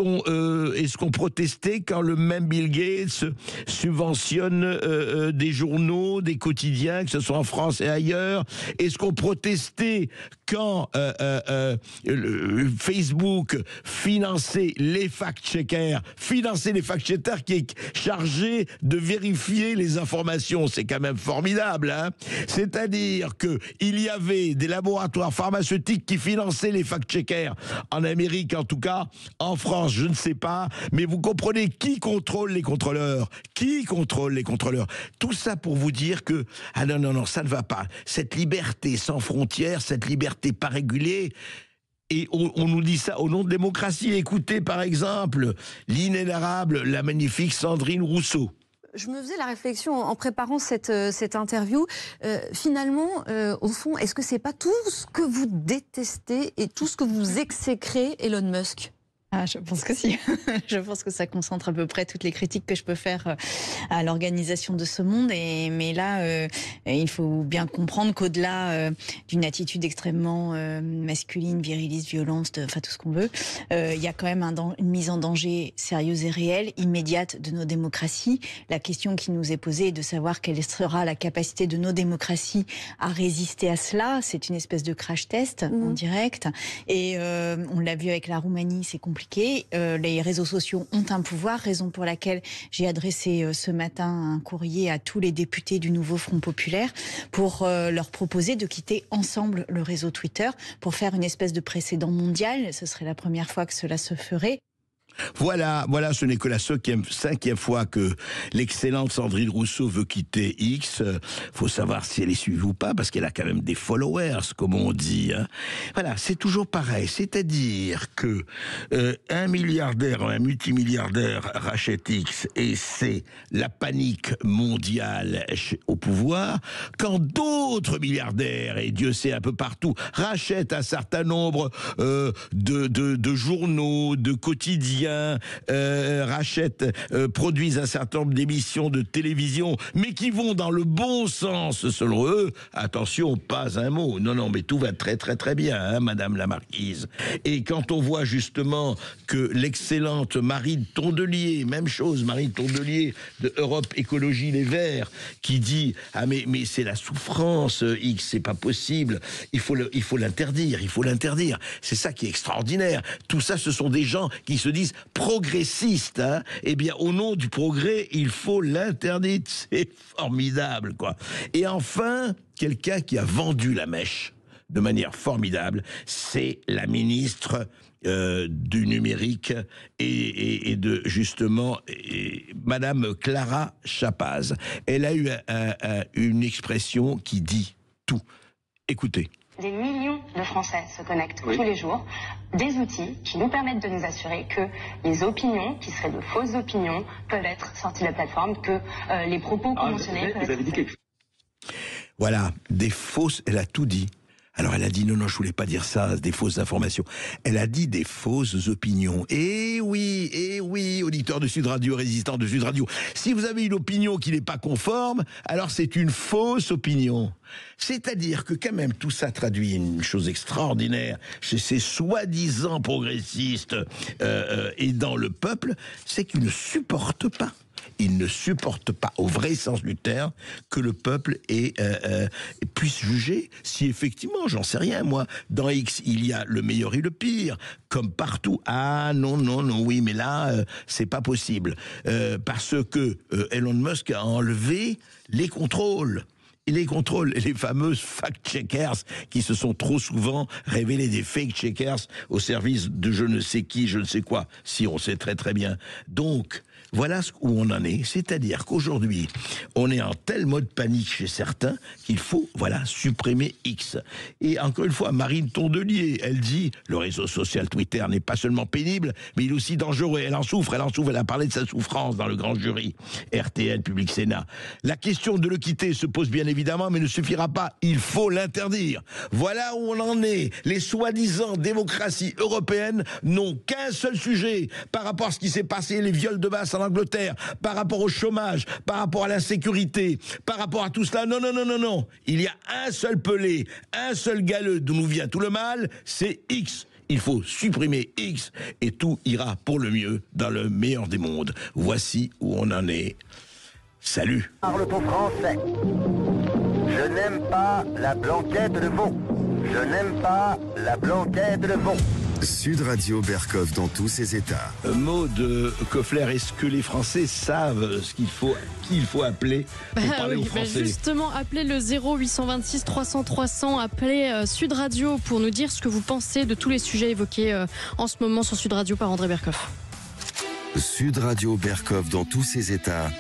Speaker 10: qu'on protestait quand le même Bill Gates subventionne des journaux, des quotidiens, que ce soit en France et ailleurs? Est-ce qu'on protestait quand Facebook finançait les fact-checkers, qui est chargé de vérifier les informations? C'est quand même formidable, hein? C'est-à-dire que il y avait des laboratoires pharmaceutiques qui finançaient les fact-checkers, en Amérique en tout cas, en France je ne sais pas, mais vous comprenez qui contrôle les contrôleurs? Qui contrôle les contrôleurs? Tout ça pour vous dire que, ah non, ça ne va pas. Cette liberté sans frontières, cette liberté pas régulée, Et on nous dit ça au nom de démocratie. Écoutez par exemple l'inénarrable, la magnifique Sandrine Rousseau.
Speaker 9: Je me faisais la réflexion en préparant cette interview. Finalement, au fond, est-ce que c'est pas tout ce que vous détestez et tout ce que vous exécrez Elon Musk ?
Speaker 8: Ah, je pense que si. Je pense que ça concentre à peu près toutes les critiques que je peux faire à l'organisation de ce monde. Mais là, il faut bien comprendre qu'au-delà d'une attitude extrêmement masculine, viriliste, violente, enfin tout ce qu'on veut, il y a quand même une mise en danger sérieuse et réelle, immédiate de nos démocraties. La question qui nous est posée est de savoir quelle sera la capacité de nos démocraties à résister à cela. C'est une espèce de crash test en direct. Et on l'a vu avec la Roumanie, c'est compliqué. Les réseaux sociaux ont un pouvoir, raison pour laquelle j'ai adressé ce matin un courrier à tous les députés du nouveau Front Populaire pour leur proposer de quitter ensemble le réseau Twitter pour faire une espèce de précédent mondial. Ce serait la première fois que cela se ferait.
Speaker 10: Voilà, ce n'est que la cinquième fois que l'excellente Sandrine Rousseau veut quitter X. Faut savoir si elle est suivie ou pas, parce qu'elle a quand même des followers, comme on dit. Hein. Voilà, c'est toujours pareil. C'est-à-dire que un milliardaire, un multimilliardaire rachète X et c'est la panique mondiale au pouvoir, quand d'autres milliardaires, et Dieu sait un peu partout, rachètent un certain nombre de journaux, de quotidiens, produisent un certain nombre d'émissions de télévision, mais qui vont dans le bon sens selon eux. Attention, pas un mot. Non, mais tout va très très très bien, hein, Madame la Marquise. Et quand on voit justement que l'excellente Marine Tondelier, même chose, Marine Tondelier de Europe Écologie Les Verts, qui dit mais c'est la souffrance, X, c'est pas possible. Il faut l'interdire. C'est ça qui est extraordinaire. Tout ça, ce sont des gens qui se disent progressiste, hein, eh bien, au nom du progrès, il faut l'interdire. C'est formidable, quoi. Et enfin, quelqu'un qui a vendu la mèche de manière formidable, c'est la ministre du numérique et de, justement, Madame Clara Chapaz. Elle a eu une expression qui dit tout. Écoutez.
Speaker 14: Des millions de Français se connectent tous les jours. Des outils qui nous permettent de nous assurer que les opinions, qui seraient de fausses opinions, peuvent être sorties de la plateforme, que les propos conventionnés peuvent être...
Speaker 10: Voilà, des fausses, elle a tout dit. Alors elle a dit non, je voulais pas dire ça, des fausses informations. Elle a dit des fausses opinions. Eh oui, auditeurs de Sud Radio, résistants de Sud Radio. Si vous avez une opinion qui n'est pas conforme, alors c'est une fausse opinion. C'est-à-dire que quand même tout ça traduit une chose extraordinaire chez ces soi-disant progressistes et dans le peuple, c'est qu'ils ne supportent pas. Ils ne supportent pas, au vrai sens du terme, que le peuple puisse juger si effectivement, j'en sais rien, moi, dans X, il y a le meilleur et le pire, comme partout. Ah non, oui, mais là, c'est pas possible. Parce que Elon Musk a enlevé les contrôles. Et les contrôles, les fameuses fact-checkers qui se sont trop souvent révélés des fake-checkers au service de je ne sais qui, je ne sais quoi, si on sait très très bien. Donc, voilà où on en est, c'est-à-dire qu'aujourd'hui, on est en tel mode panique chez certains qu'il faut, supprimer X. Et encore une fois, Marine Tondelier, elle dit, le réseau social Twitter n'est pas seulement pénible, mais il est aussi dangereux. Elle en souffre, elle a parlé de sa souffrance dans le grand jury, RTL, Public Sénat. La question de le quitter se pose bien évidemment, mais ne suffira pas, il faut l'interdire. Voilà où on en est. Les soi-disant démocraties européennes n'ont qu'un seul sujet par rapport à ce qui s'est passé, les viols de masse en Angleterre, par rapport au chômage, par rapport à l'insécurité, par rapport à tout cela. Non. Il y a un seul pelé, un seul galeux d'où nous vient tout le mal, c'est X. Il faut supprimer X et tout ira pour le mieux dans le meilleur des mondes. Voici où on en est. Salut.
Speaker 11: Parle-t-on français? Je n'aime pas la blanquette de veau. Je n'aime pas la blanquette de veau.
Speaker 1: Sud Radio Berkov dans tous ses états.
Speaker 10: Maud Koffler, est-ce que les Français savent qui il faut appeler pour parler aux Français?
Speaker 5: Justement, appelez le 0826 300 300, appelez Sud Radio pour nous dire ce que vous pensez de tous les sujets évoqués en ce moment sur Sud Radio par André Berkov.
Speaker 1: Sud Radio Berkov dans tous ses états.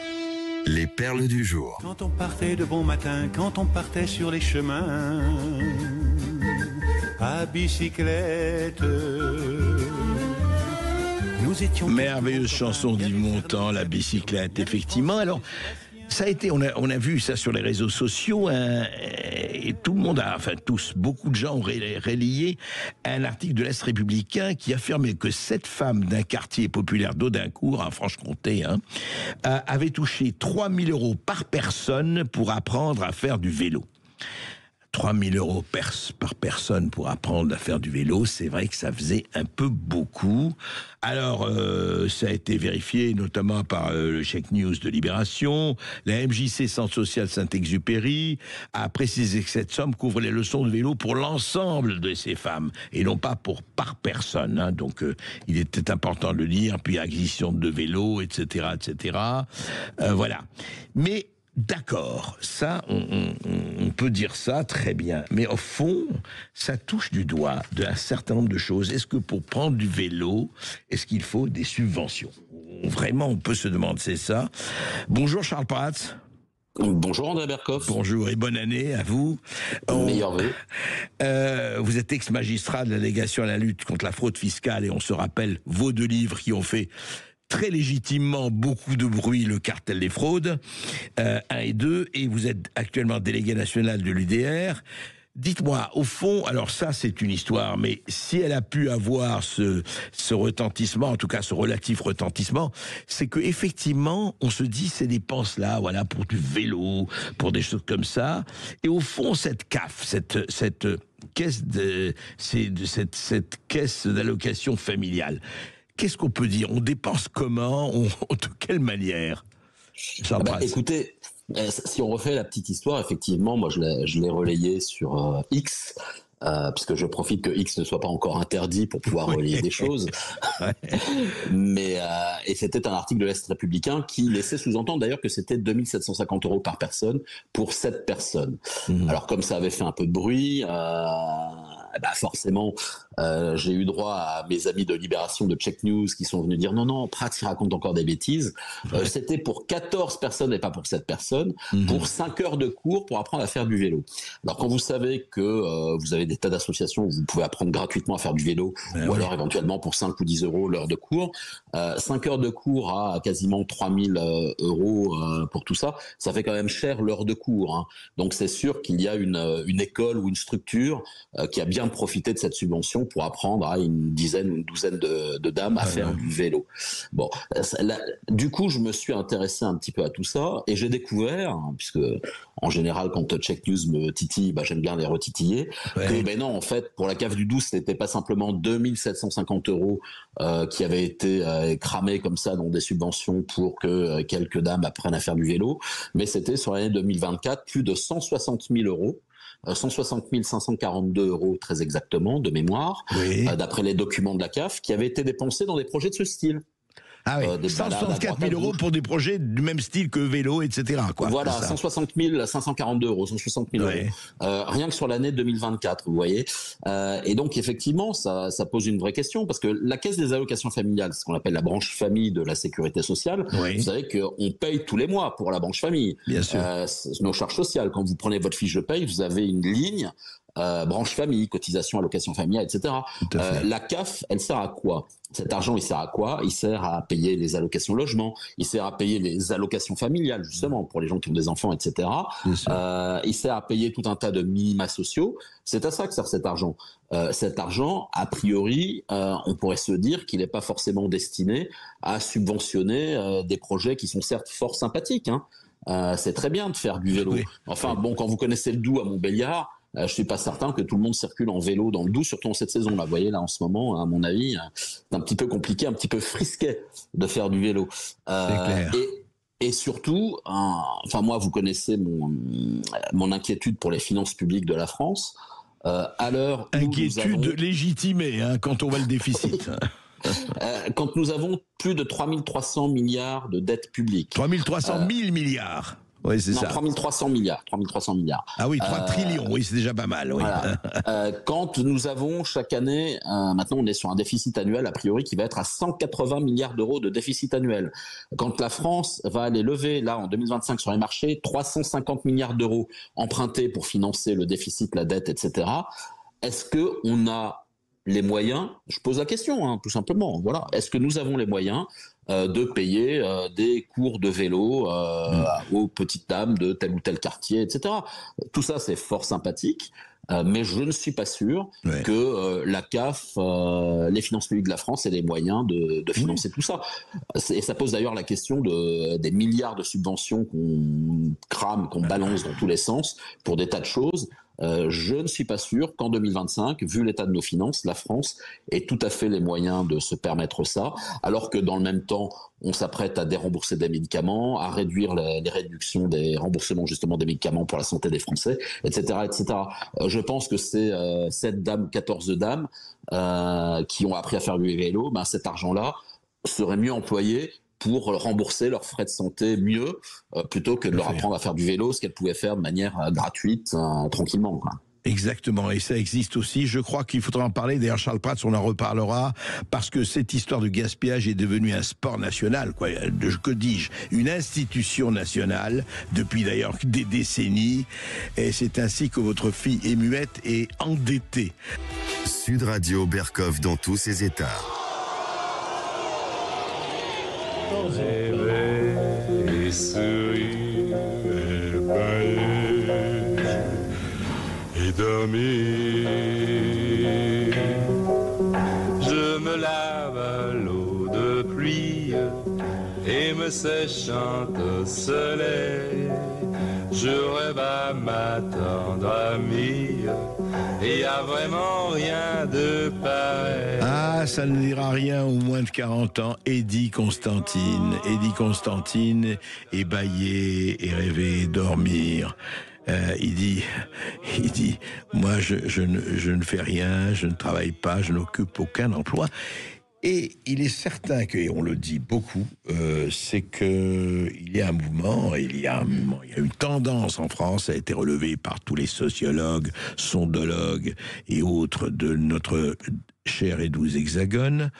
Speaker 1: Les perles du jour.
Speaker 12: Quand on partait de bon matin, quand on partait sur les chemins, la bicyclette. Nous étions...
Speaker 10: Merveilleuse chanson d'Yves Montand, la bicyclette, effectivement. Alors, ça a été, on a vu ça sur les réseaux sociaux, hein, et tout le monde beaucoup de gens ont relayé un article de l'Est républicain qui affirmait que cette femme d'un quartier populaire d'Audincourt, en Franche-Comté, avait touché 3 000 € par personne pour apprendre à faire du vélo. 3 000 € par personne pour apprendre à faire du vélo, c'est vrai que ça faisait un peu beaucoup. Alors, ça a été vérifié notamment par le Check News de Libération. La MJC Centre Social Saint-Exupéry a précisé que cette somme couvre les leçons de vélo pour l'ensemble de ces femmes, et non pas par personne. Hein. Donc, il était important de le dire. Puis, acquisition de vélos, etc., etc. Voilà. Mais... d'accord, ça, on peut dire ça très bien. Mais au fond, ça touche du doigt d'un certain nombre de choses. Est-ce que pour prendre du vélo, est-ce qu'il faut des subventions? Vraiment, on peut se demander, c'est ça. Bonjour Charles Prats.
Speaker 15: Bonjour André Berkoff.
Speaker 10: Bonjour et bonne année à vous.
Speaker 15: Meilleurs vœux.
Speaker 10: Vous êtes ex-magistrat de la délégation à la lutte contre la fraude fiscale, et on se rappelle vos 2 livres qui ont fait très légitimement beaucoup de bruit, le cartel des fraudes, 1 et 2, et vous êtes actuellement délégué national de l'UDR. Dites-moi, au fond, alors ça c'est une histoire, mais si elle a pu avoir ce retentissement, en tout cas ce relatif retentissement, c'est que effectivement on se dit ces dépenses-là, voilà, pour du vélo, pour des choses comme ça, et au fond cette CAF, cette caisse cette caisse d'allocation familiale, qu'est-ce qu'on peut dire? On dépense comment? De quelle manière?
Speaker 15: Écoutez, si on refait la petite histoire, effectivement, moi je l'ai relayé sur X, puisque je profite que X ne soit pas encore interdit pour pouvoir relayer des choses. Mais et c'était un article de l'Est républicain qui laissait sous-entendre d'ailleurs que c'était 2 750 € par personne pour 7 personnes. Alors comme ça avait fait un peu de bruit, forcément, j'ai eu droit à mes amis de Libération, de Check News, qui sont venus dire non, Prats il raconte encore des bêtises. C'était pour 14 personnes et pas pour 7 personnes, pour 5 heures de cours pour apprendre à faire du vélo. Alors quand vous savez que vous avez des tas d'associations où vous pouvez apprendre gratuitement à faire du vélo, ou alors éventuellement pour 5 ou 10 € l'heure de cours, 5 heures de cours à quasiment 3 000 € pour tout ça, ça fait quand même cher l'heure de cours. Hein. Donc c'est sûr qu'il y a une école ou une structure qui a bien profité de cette subvention pour apprendre à une dizaine ou une douzaine de dames à faire du vélo. Bon, du coup, je me suis intéressé un petit peu à tout ça et j'ai découvert, puisque en général, quand Check News me titille, j'aime bien les retitiller, que non, en fait, pour la CAF du 12, c'était pas simplement 2 750 € qui avaient été cramés comme ça dans des subventions pour que quelques dames apprennent à faire du vélo, mais c'était sur l'année 2024 plus de 160 000 €. 160 542 € très exactement de mémoire, d'après les documents de la CAF, qui avaient été dépensés dans des projets de ce style.
Speaker 10: Ah oui, 164 000 € pour des projets du même style que vélo, etc. Quoi,
Speaker 15: voilà, 160 542 €, 160 000 €. Rien que sur l'année 2024, vous voyez. Et donc, effectivement, ça pose une vraie question, parce que la caisse des allocations familiales, ce qu'on appelle la branche famille de la sécurité sociale, vous savez qu'on paye tous les mois pour la branche famille. Bien sûr. Nos charges sociales, quand vous prenez votre fiche de paye, vous avez une ligne branche famille, cotisation, allocation familiale, etc. La CAF, elle sert à quoi? Cet argent, il sert à quoi? Il sert à payer les allocations logement, il sert à payer les allocations familiales, justement, pour les gens qui ont des enfants, etc. Il sert à payer tout un tas de minima sociaux. C'est à ça que sert cet argent. Cet argent, a priori, on pourrait se dire qu'il n'est pas forcément destiné à subventionner des projets qui sont certes fort sympathiques. Hein. C'est très bien de faire du vélo. Enfin, bon, quand vous connaissez le Doubs à Montbéliard, je suis pas certain que tout le monde circule en vélo dans le Doubs, surtout en cette saison-là. Vous voyez, là, en ce moment, à mon avis, c'est un petit peu compliqué, un petit peu frisquet de faire du vélo. Et surtout, moi, vous connaissez mon inquiétude pour les finances publiques de la France. À l'heure où
Speaker 10: inquiétude légitimée, quand on voit le déficit.
Speaker 15: Quand nous avons plus de 3 300 milliards de dettes publiques.
Speaker 10: 3 300 000 milliards. Oui, c'est ça.
Speaker 15: 3 300 milliards.
Speaker 10: Ah oui, 3 trillions, oui, c'est déjà pas mal. Oui.
Speaker 15: Voilà. Quand nous avons chaque année, maintenant on est sur un déficit annuel a priori qui va être à 180 milliards d'euros de déficit annuel. Quand la France va aller lever, là en 2025 sur les marchés, 350 milliards d'euros empruntés pour financer le déficit, la dette, etc., est-ce qu'on a les moyens, je pose la question, tout simplement, voilà, est-ce que nous avons les moyens de payer des cours de vélo aux petites dames de tel ou tel quartier, etc. Tout ça, c'est fort sympathique, mais je ne suis pas sûr que la CAF, les finances publiques de la France aient les moyens de financer tout ça. Et ça pose d'ailleurs la question des milliards de subventions qu'on crame, qu'on balance dans tous les sens pour des tas de choses. Je ne suis pas sûr qu'en 2025, vu l'état de nos finances, la France ait tout à fait les moyens de se permettre ça, alors que dans le même temps, on s'apprête à dérembourser des médicaments, à réduire les réductions des remboursements justement des médicaments pour la santé des Français, etc., etc. Je pense que ces 7 dames, 14 dames qui ont appris à faire du vélo, cet argent-là serait mieux employé pour rembourser leurs frais de santé mieux, plutôt que de leur apprendre à faire du vélo, ce qu'elles pouvaient faire de manière gratuite, tranquillement, quoi.
Speaker 10: Exactement, et ça existe aussi. Je crois qu'il faudra en parler. D'ailleurs, Charles Prats, on en reparlera, parce que cette histoire de gaspillage est devenue un sport national, quoi. Que dis-je, une institution nationale depuis d'ailleurs des décennies. Et c'est ainsi que votre fille est muette et endettée.
Speaker 1: Sud Radio Berkov dans tous ses états.
Speaker 12: Rêver et sourire et bailler et dormir. Je me lave à l'eau de pluie et me séchant au soleil. Je rêve à ma tendre amie. Et y a vraiment rien de pareil.
Speaker 10: Ah, ça ne dira rien aux moins de 40 ans. Eddie Constantine ébailler et rêver, dormir. Il dit, moi je ne fais rien, je ne travaille pas, je n'occupe aucun emploi. Et il est certain que, et on le dit beaucoup, c'est que il y a un mouvement, il y a une tendance en France, ça a été relevé par tous les sociologues, sondologues et autres de notre cher et doux hexagone,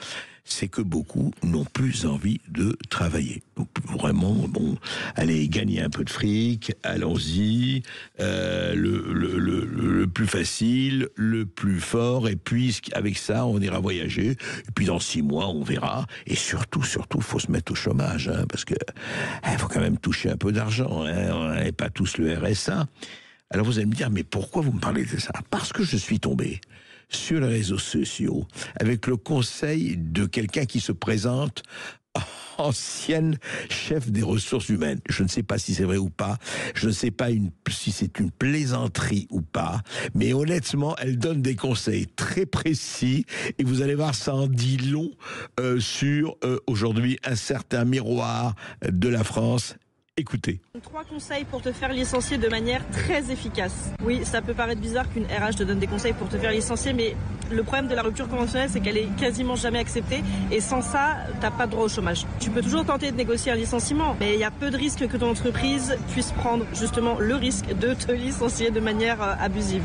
Speaker 10: c'est que beaucoup n'ont plus envie de travailler. Donc, vraiment, bon, allez, gagner un peu de fric, allons-y, le plus facile, le plus fort, et puis avec ça, on ira voyager, et puis dans 6 mois, on verra, et surtout, faut se mettre au chômage, parce que faut quand même toucher un peu d'argent, on n'est pas tous le RSA. Alors vous allez me dire, mais pourquoi vous me parlez de ça? Parce que je suis tombé sur les réseaux sociaux avec le conseil de quelqu'un qui se présente ancienne chef des ressources humaines. Je ne sais pas si c'est vrai ou pas, je ne sais pas si c'est une plaisanterie ou pas, mais honnêtement, elle donne des conseils très précis et vous allez voir, ça en dit long sur aujourd'hui un certain miroir de la France. Écoutez.
Speaker 16: 3 conseils pour te faire licencier de manière très efficace. Oui, ça peut paraître bizarre qu'une RH te donne des conseils pour te faire licencier, mais le problème de la rupture conventionnelle, c'est qu'elle est quasiment jamais acceptée, et sans ça, t'as pas de droit au chômage. Tu peux toujours tenter de négocier un licenciement, mais il y a peu de risques que ton entreprise puisse prendre justement le risque de te licencier de manière abusive.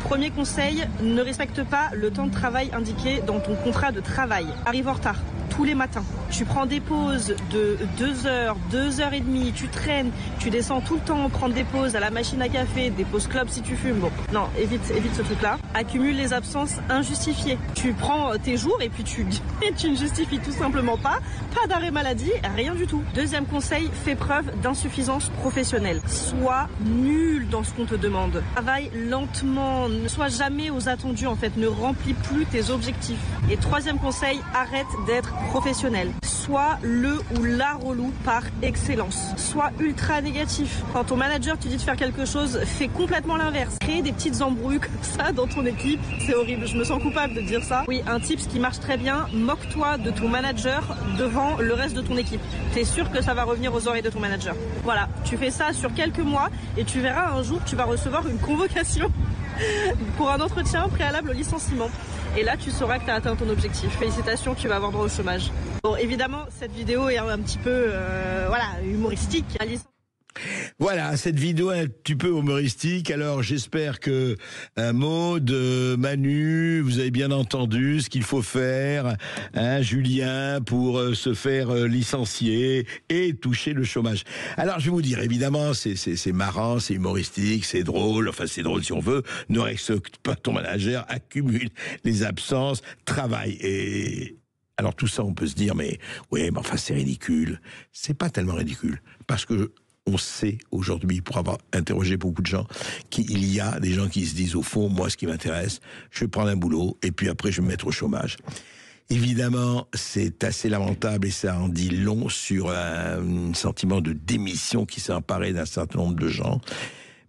Speaker 16: Premier conseil, ne respecte pas le temps de travail indiqué dans ton contrat de travail. Arrive en retard tous les matins. Tu prends des pauses de 2 heures, 2 heures et demie, tu traînes, tu descends tout le temps prendre des pauses à la machine à café, des pauses club si tu fumes. Bon, non, évite ce truc-là. Accumule les absences injustifiées. Tu prends tes jours et puis tu ne justifies tout simplement pas d'arrêt maladie, rien du tout. Deuxième conseil, fais preuve d'insuffisance professionnelle. Sois nul dans ce qu'on te demande. Travaille lentement, ne sois jamais aux attendus en fait, ne remplis plus tes objectifs. Et troisième conseil, arrête d'être professionnel. Sois le ou la relou par excellence. Sois ultra négatif. Quand ton manager te dit de faire quelque chose, fais complètement l'inverse. Crée des petites embrouilles comme ça dans ton équipe. C'est horrible, je me sens coupable de dire ça. Oui, un tips qui marche très bien, moque-toi de ton manager devant le reste de ton équipe. T'es sûr que ça va revenir aux oreilles de ton manager. Voilà, tu fais ça sur quelques mois et tu verras un jour que tu vas recevoir une convocation pour un entretien préalable au licenciement. Et là, tu sauras que tu as atteint ton objectif. Félicitations, tu vas avoir droit au chômage. Bon, évidemment, cette vidéo est un petit peu humoristique.
Speaker 10: Voilà, cette vidéo est un petit peu humoristique. Alors, j'espère que Maud, Manu, vous avez bien entendu ce qu'il faut faire, hein, Julien, pour se faire licencier et toucher le chômage. Alors, je vais vous dire, évidemment, c'est marrant, c'est humoristique, c'est drôle. Enfin, c'est drôle si on veut. Ne reste pas ton manager, accumule les absences, travaille. Et alors, tout ça, on peut se dire, mais enfin, c'est ridicule. C'est pas tellement ridicule. Parce que on sait aujourd'hui, pour avoir interrogé beaucoup de gens, qu'il y a des gens qui se disent, au fond, moi, ce qui m'intéresse, je vais prendre un boulot, et puis après, je vais me mettre au chômage. Évidemment, c'est assez lamentable, et ça en dit long sur un sentiment de démission qui s'est emparé d'un certain nombre de gens.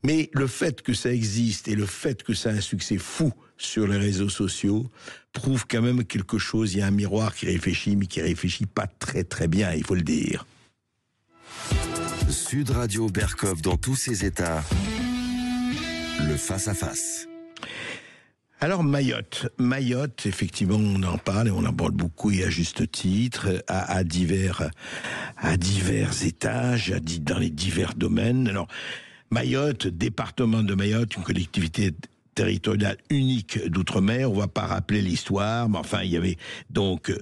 Speaker 10: Mais le fait que ça existe, et le fait que ça a un succès fou sur les réseaux sociaux, prouve quand même quelque chose. Il y a un miroir qui réfléchit, mais qui réfléchit pas très très bien, il faut le dire.
Speaker 1: Sud Radio Berkov dans tous ses états. Le face-à-face.
Speaker 10: Alors Mayotte, effectivement, on en parle et on en parle beaucoup et à juste titre, à divers étages, dans les divers domaines. Alors Mayotte, département de Mayotte, une collectivité territoriale unique d'outre-mer. On va pas rappeler l'histoire, mais enfin, il y avait donc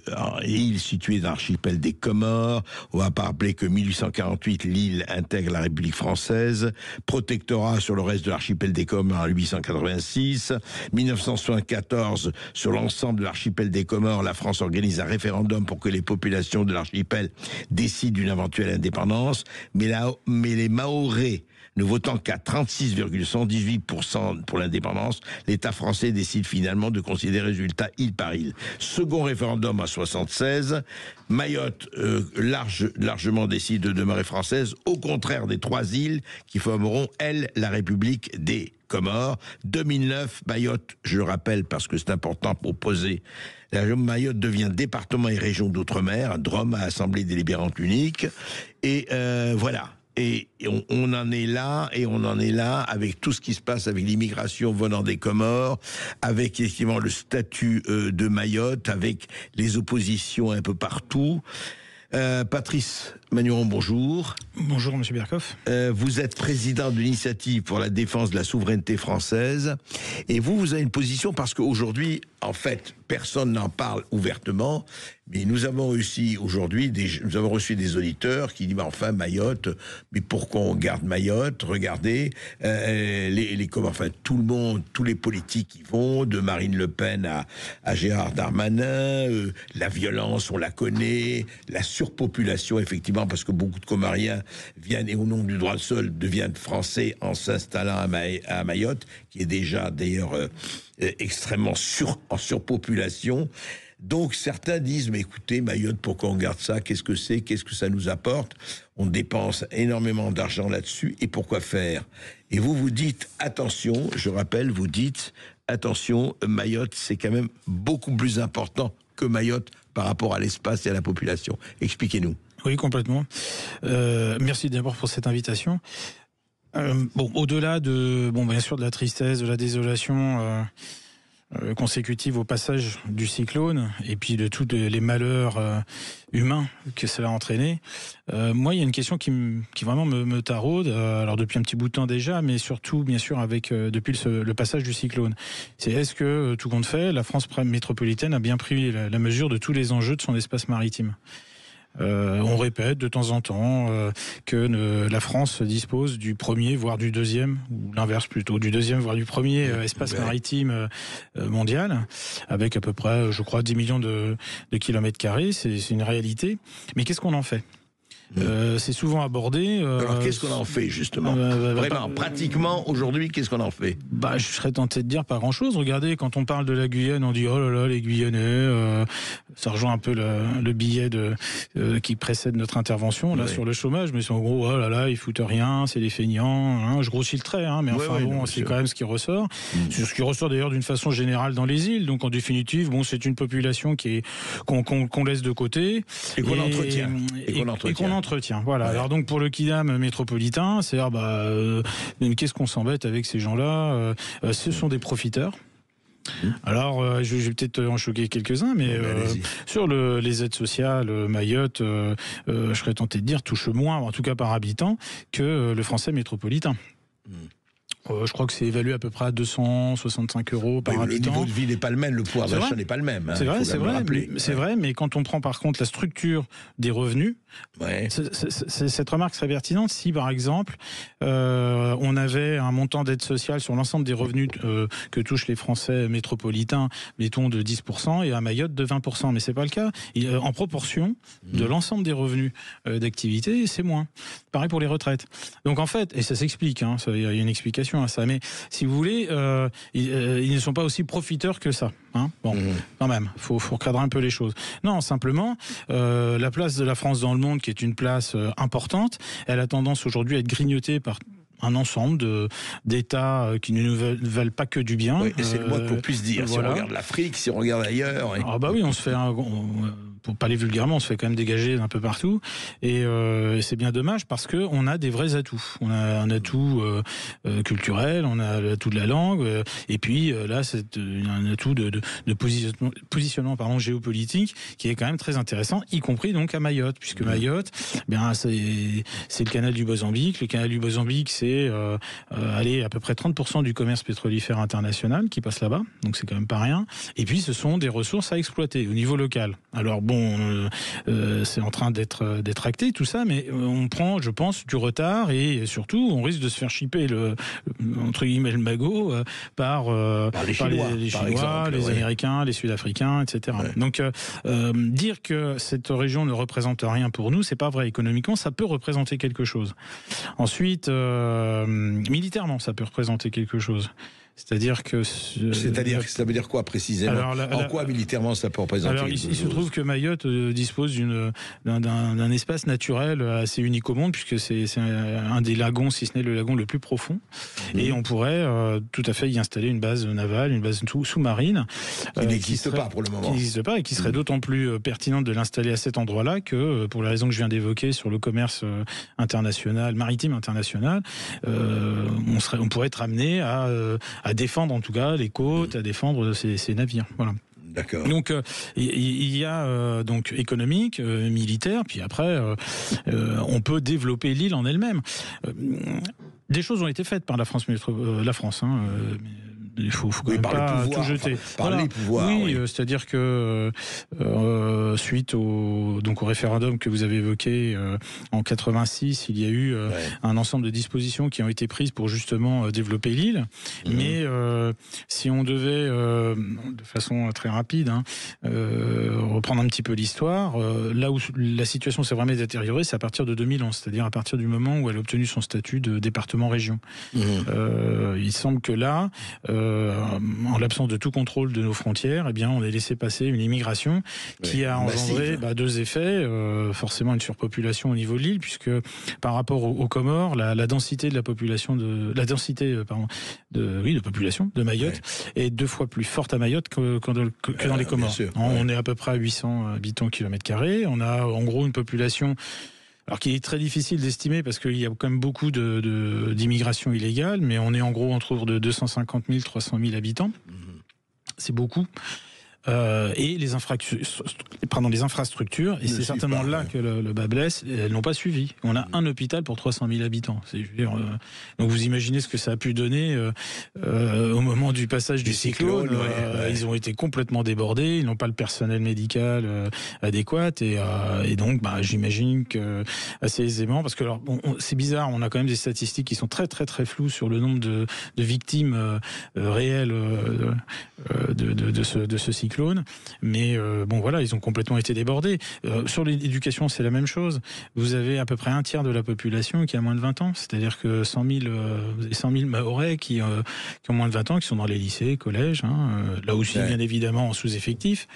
Speaker 10: une île située dans l'archipel des Comores. On va pas rappeler que 1848, l'île intègre la République française. Protectorat sur le reste de l'archipel des Comores en 1886. 1974, sur l'ensemble de l'archipel des Comores, la France organise un référendum pour que les populations de l'archipel décident d'une éventuelle indépendance. Mais les Mahorais ne votant qu'à 36,118% pour l'indépendance, l'État français décide finalement de considérer le résultat île par île. Second référendum en 76, Mayotte largement décide de demeurer française, au contraire des 3 îles qui formeront, elles, la République des Comores. 2009, Mayotte, je le rappelle parce que c'est important pour poser, la région de Mayotte devient département et région d'outre-mer, un DROM à assemblée délibérante unique, et voilà. Et on en est là, avec tout ce qui se passe avec l'immigration venant des Comores, avec effectivement le statut de Mayotte, avec les oppositions un peu partout. Patrice Magnuron, bonjour.
Speaker 17: Bonjour, monsieur Berkov.
Speaker 10: Vous êtes président de l'initiative pour la défense de la souveraineté française. Et vous avez une position parce qu'aujourd'hui, en fait, personne n'en parle ouvertement. Mais nous avons reçu aujourd'hui des auditeurs qui disent, bah, enfin, Mayotte, mais pourquoi on garde Mayotte? Regardez, tout le monde, tous les politiques y vont, de Marine Le Pen à Gérard Darmanin, la violence, on la connaît, la surpopulation, effectivement, parce que beaucoup de Comoriens viennent, et au nom du droit de sol, deviennent français en s'installant à Mayotte, qui est déjà, d'ailleurs, extrêmement en surpopulation. Donc certains disent, mais écoutez, Mayotte, pourquoi on garde ça? Qu'est-ce que c'est? Qu'est-ce que ça nous apporte? On dépense énormément d'argent là-dessus, et pourquoi faire? Et vous dites, attention, je rappelle, vous dites, attention, Mayotte, c'est quand même beaucoup plus important que Mayotte par rapport à l'espace et à la population. Expliquez-nous.
Speaker 17: Oui, complètement. Merci d'abord pour cette invitation. Au-delà bien sûr, de la tristesse, de la désolation consécutive au passage du cyclone et puis de tous les malheurs humains que cela a entraîné, moi, il y a une question qui vraiment me taraude, alors depuis un petit bout de temps déjà, mais surtout, bien sûr, depuis le passage du cyclone. C'est est-ce que, tout compte fait, la France métropolitaine a bien pris la mesure de tous les enjeux de son espace maritime? On répète de temps en temps que la France dispose du premier, voire du deuxième, ou l'inverse plutôt, du deuxième, voire du premier espace maritime mondial, avec à peu près, je crois, 10 millions de kilomètres carrés. C'est une réalité. Mais qu'est-ce qu'on en fait ? C'est souvent abordé.
Speaker 10: Alors qu'est-ce qu'on en fait justement? Vraiment, pratiquement aujourd'hui, qu'est-ce qu'on en fait?
Speaker 17: Je serais tenté de dire pas grand-chose. Regardez, quand on parle de la Guyane, on dit oh là là, les Guyanais. Ça rejoint un peu le billet qui précède notre intervention là sur le chômage, mais c'est en gros oh là là, ils foutent rien, c'est des feignants. Hein. Je grossis le trait, hein, mais c'est quand même ce qui ressort. C'est ce qui ressort d'ailleurs d'une façon générale dans les îles. Donc en définitive, c'est une population qu'on laisse de côté
Speaker 10: et qu'on entretient.
Speaker 17: Voilà. Ouais. Alors donc pour le Kidam métropolitain, c'est qu'est-ce qu'on s'embête avec ces gens-là? Ce sont des profiteurs. Alors, je vais peut-être en choquer quelques-uns, mais sur les aides sociales, Mayotte, je serais tenté de dire, touche moins, en tout cas par habitant, que le français métropolitain. Je crois que c'est évalué à peu près à 265 € par habitant.
Speaker 10: Le niveau de vie n'est pas le même, le pouvoir d'achat n'est pas le même.
Speaker 17: C'est vrai, mais quand on prend par contre la structure des revenus, cette remarque serait pertinente si, par exemple, on avait un montant d'aide sociale sur l'ensemble des revenus que touchent les Français métropolitains, mettons de 10%, et à Mayotte de 20%. Mais c'est pas le cas. En proportion de l'ensemble des revenus d'activité, c'est moins. Pareil pour les retraites. Donc en fait, et ça s'explique, il y a une explication à ça, mais si vous voulez, ils ne sont pas aussi profiteurs que ça. Quand même, faut recadrer un peu les choses. Non, simplement, la place de la France dans le monde, qui est une place importante, elle a tendance aujourd'hui à être grignotée par un ensemble d'États qui ne nous veulent pas que du bien.
Speaker 10: Oui, et c'est le moins qu'on puisse dire. Voilà. Si on regarde l'Afrique, si on regarde ailleurs...
Speaker 17: Ah bah oui, on se fait... pour parler vulgairement, on se fait quand même dégager d'un peu partout. Et c'est bien dommage parce qu'on a des vrais atouts. On a un atout culturel, on a l'atout de la langue, et puis là, c'est un atout de positionnement géopolitique qui est quand même très intéressant, y compris donc à Mayotte, puisque Mayotte, c'est le canal du Mozambique. Le canal du Mozambique, c'est à peu près 30% du commerce pétrolifère international qui passe là-bas, donc c'est quand même pas rien. Et puis ce sont des ressources à exploiter au niveau local. Alors c'est en train d'être acté tout ça, mais on prend, je pense, du retard, et surtout on risque de se faire chipper entre guillemets le magot par les Chinois, les Américains, les Sud-Africains, etc. Ouais. Donc dire que cette région ne représente rien pour nous, c'est pas vrai. Économiquement, ça peut représenter quelque chose. Ensuite, militairement, ça peut représenter quelque chose. C'est-à-dire que...
Speaker 10: ça veut dire quoi précisément? En quoi militairement ça peut représenter?
Speaker 17: Alors il se trouve que Mayotte dispose d'un espace naturel assez unique au monde, puisque c'est un des lagons, si ce n'est le lagon le plus profond. Et on pourrait tout à fait y installer une base navale, une base sous-marine.
Speaker 10: Qui n'existe pas pour le moment.
Speaker 17: Qui n'existe pas, et qui serait d'autant plus pertinente de l'installer à cet endroit-là que, pour la raison que je viens d'évoquer sur le commerce international, maritime international, on pourrait être amené à défendre en tout cas les côtes, à défendre ces navires. Voilà.
Speaker 10: D'accord.
Speaker 17: Donc il y a donc économique, militaire, puis après on peut développer l'île en elle-même. Des choses ont été faites par la France, il faut quand même pas tout jeter.
Speaker 10: Les pouvoirs.
Speaker 17: Oui, c'est-à-dire que suite au référendum que vous avez évoqué en 86, il y a eu un ensemble de dispositions qui ont été prises pour justement développer l'île. Mais si on devait, de façon très rapide, reprendre un petit peu l'histoire, là où la situation s'est vraiment détériorée, c'est à partir de 2011, c'est-à-dire à partir du moment où elle a obtenu son statut de département-région. Il semble que là, en l'absence de tout contrôle de nos frontières, on a laissé passer une immigration qui a engendré deux effets. Forcément une surpopulation au niveau de l'île, puisque par rapport aux Comores, la densité de la population de population de Mayotte est 2 fois plus forte à Mayotte que dans les Comores. On est à peu près à 800 habitants au kilomètre carré. On a en gros une population, alors qui est très difficile d'estimer parce qu'il y a quand même beaucoup d'immigration illégale, mais on est en gros entre de 250 000 300 000 habitants. C'est beaucoup. Et les infrastructures, et c'est certainement là que le bas blesse, elles n'ont pas suivi. On a un hôpital pour 300 000 habitants. Donc vous imaginez ce que ça a pu donner au moment du passage du cyclone. Ils ont été complètement débordés, ils n'ont pas le personnel médical adéquat, et donc j'imagine que assez aisément, parce que c'est bizarre, on a quand même des statistiques qui sont très très très floues sur le nombre de victimes réelles de ce cyclone. Mais ils ont complètement été débordés. Sur l'éducation, c'est la même chose. Vous avez à peu près un tiers de la population qui a moins de 20 ans. C'est-à-dire que 100 000 Mahorais qui ont moins de 20 ans, qui sont dans les lycées, collèges, là aussi bien évidemment en sous-effectif.